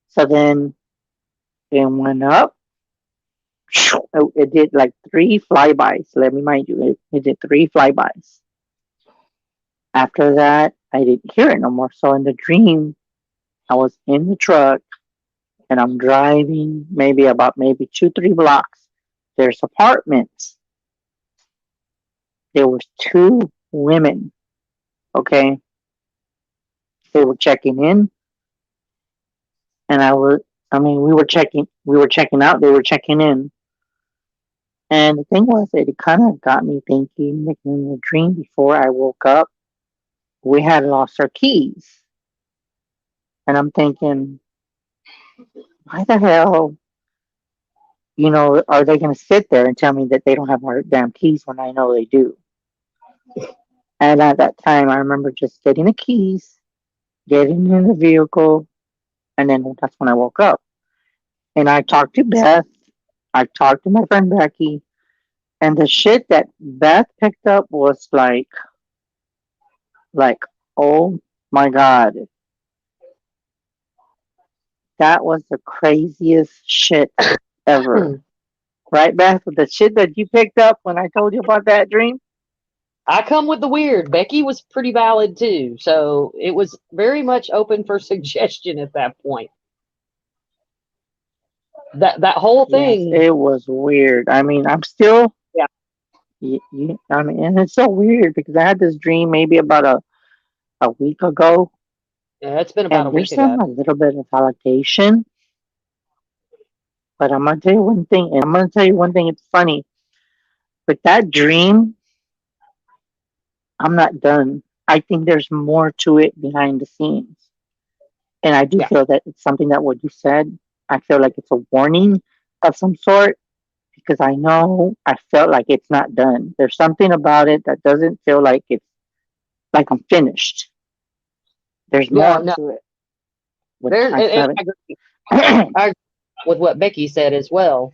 [SPEAKER 2] So then it went up. It did like three flybys. Let me mind you, it did three flybys. After that, I didn't hear it no more. So in the dream, I was in the truck and I'm driving maybe 2, 3 blocks. There's apartments. There was two women. Okay, they were checking in, and we were checking out. They were checking in, and the thing was that it kind of got me thinking. Like in the dream before I woke up, we had lost our keys, and I'm thinking, why the hell, are they going to sit there and tell me that they don't have our damn keys when I know they do? And at that time, I remember just getting the keys, getting in the vehicle, and then that's when I woke up. And I talked to Beth. I talked to my friend Becky, and the shit that Beth picked up was like, oh my god, that was the craziest shit ever. Right, Beth? With the shit that you picked up when I told you about that dream?
[SPEAKER 1] I come with the weird. Becky was pretty valid too, so it was very much open for suggestion at that point. That whole
[SPEAKER 2] Yes,
[SPEAKER 1] thing,
[SPEAKER 2] it was weird. I mean, I'm still,
[SPEAKER 1] yeah,
[SPEAKER 2] I mean, and it's so weird because I had this dream maybe about a week ago,
[SPEAKER 1] yeah, it's been about a
[SPEAKER 2] and
[SPEAKER 1] week
[SPEAKER 2] there's
[SPEAKER 1] ago.
[SPEAKER 2] some a little bit of allegation. But I'm gonna tell you one thing, and I'm gonna tell you one thing. It's funny with that dream. I'm not done. I think there's more to it behind the scenes. And I do
[SPEAKER 1] Yeah,
[SPEAKER 2] feel that it's something that what you said, I feel like it's a warning of some sort because I felt like it's not done. There's something about it that doesn't feel like it's like I'm finished. There's
[SPEAKER 1] yeah,
[SPEAKER 2] more
[SPEAKER 1] no,
[SPEAKER 2] to it. Which
[SPEAKER 1] there,
[SPEAKER 2] I still
[SPEAKER 1] and
[SPEAKER 2] haven't.
[SPEAKER 1] I agree with what Becky said as well.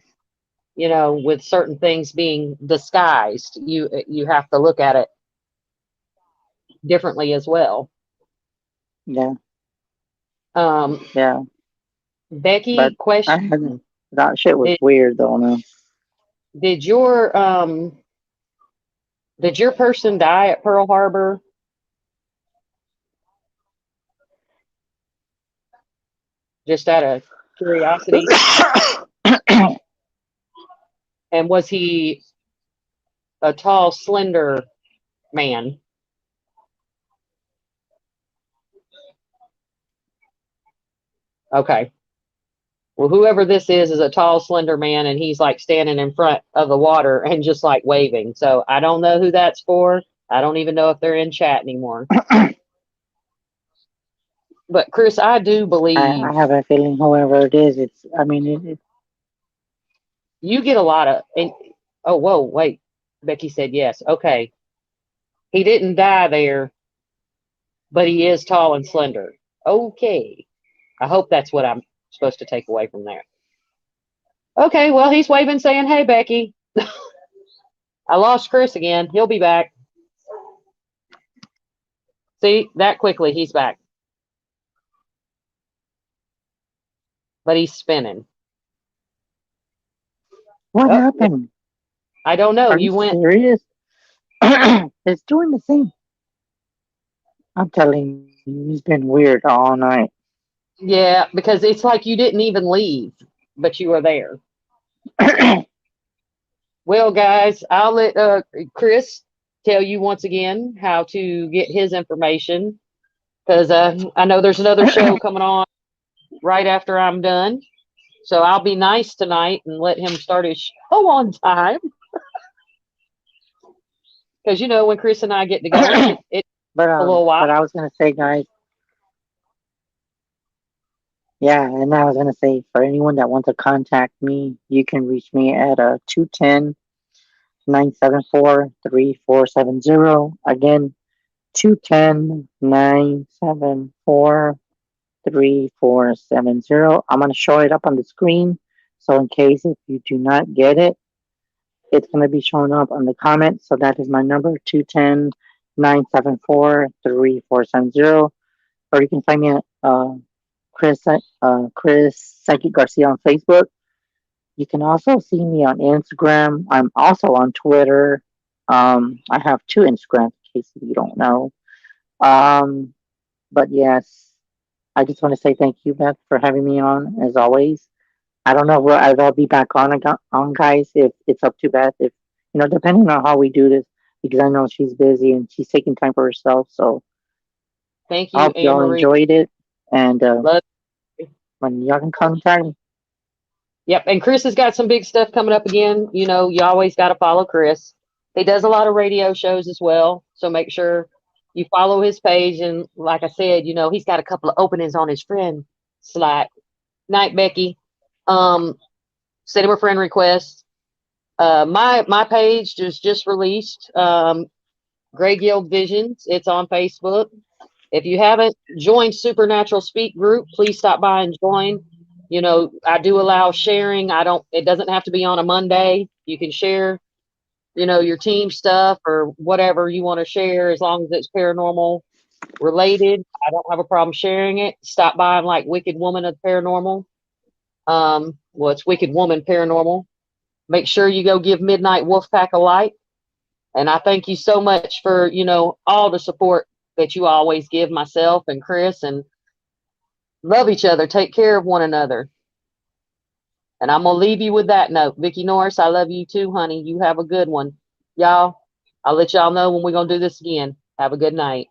[SPEAKER 1] With certain things being disguised, you have to look at it differently as well.
[SPEAKER 2] Yeah,
[SPEAKER 1] Um,
[SPEAKER 2] yeah. But
[SPEAKER 1] Becky,
[SPEAKER 2] I
[SPEAKER 1] question:
[SPEAKER 2] hadn't. That shit was
[SPEAKER 1] Did
[SPEAKER 2] weird though. No.
[SPEAKER 1] did your did your person die at Pearl Harbor? Just out of curiosity. And was he a tall, slender man? Okay. Well, whoever this is a tall, slender man, and he's like standing in front of the water and just like waving. So I don't know who that's for. I don't even know if they're in chat anymore. But Chris, I do
[SPEAKER 2] I
[SPEAKER 1] believe
[SPEAKER 2] have a feeling, whoever it is, it's. I mean,
[SPEAKER 1] you get a lot of. And oh, whoa, wait. Becky said yes. Okay, he didn't die there, but he is tall and slender. Okay, I hope that's what I'm supposed to take away from there. Okay, well, he's waving, saying, "Hey, Becky." I lost Chris again. He'll be back. See, that quickly, he's back. But he's spinning.
[SPEAKER 2] what
[SPEAKER 1] Oh, yeah,
[SPEAKER 2] happened?
[SPEAKER 1] I don't know.
[SPEAKER 2] Are you
[SPEAKER 1] You went,
[SPEAKER 2] serious? It's doing the same. I'm telling you, he's been weird all night.
[SPEAKER 1] yeah, because it's like you didn't even leave, but you were there. Well, guys, I'll let Chris tell you once again how to get his information because I know there's another show coming on right after I'm done. So I'll be nice tonight and let him start his show on time because you know when Chris and I get to going, it a little while.
[SPEAKER 2] But I was gonna say, guys, yeah, and I was gonna say, for anyone that wants to contact me, you can reach me at 210-974-3470. Again, 210-974-3470. I'm gonna show it up on the screen, so in case if you do not get it, it's gonna be showing up on the comments. So that is my number, 210-974-3470. Or you can find me at Chris Psychic Garcia on Facebook. You can also see me on Instagram. I'm also on Twitter. I have two Instagrams in case you don't know. Um, but yes, I just want to say thank you, Beth, for having me on as always. I don't know where I'll be back on, guys. If it's up to Beth, if depending on how we do this, because I know she's busy and she's taking time for herself. So
[SPEAKER 1] Thank
[SPEAKER 2] I
[SPEAKER 1] you,
[SPEAKER 2] hope
[SPEAKER 1] Anne
[SPEAKER 2] y'all
[SPEAKER 1] Marie.
[SPEAKER 2] enjoyed it, and
[SPEAKER 1] Love you.
[SPEAKER 2] when y'all can contact me.
[SPEAKER 1] Yep, and Chris has got some big stuff coming up again. You know, you always got to follow Chris. He does a lot of radio shows as well, so make sure you follow his page. And like I said, you know, he's got a couple of openings on his friend Slack. Night, Becky. Um, Send him a friend request. My page just released. Gray Guild Visions. It's on Facebook. If you haven't joined Supernatural Speak Group, please stop by and join. You know, I do allow sharing. I don't, it doesn't have to be on a Monday. You can share, you know, your team stuff or whatever you want to share as long as it's paranormal related. I don't have a problem sharing it. Stop by and like Wicked Woman of Paranormal. Well, it's Wicked Woman Paranormal. Make sure you go give Midnight Wolfpack a like. And I thank you so much for, you know, all the support that you always give myself and Chris and love each other. Take care of one another. And I'm going to leave you with that note. Vicki Norris, I love you too, honey. You have a good one. Y'all, I'll let y'all know when we're going to do this again. Have a good night.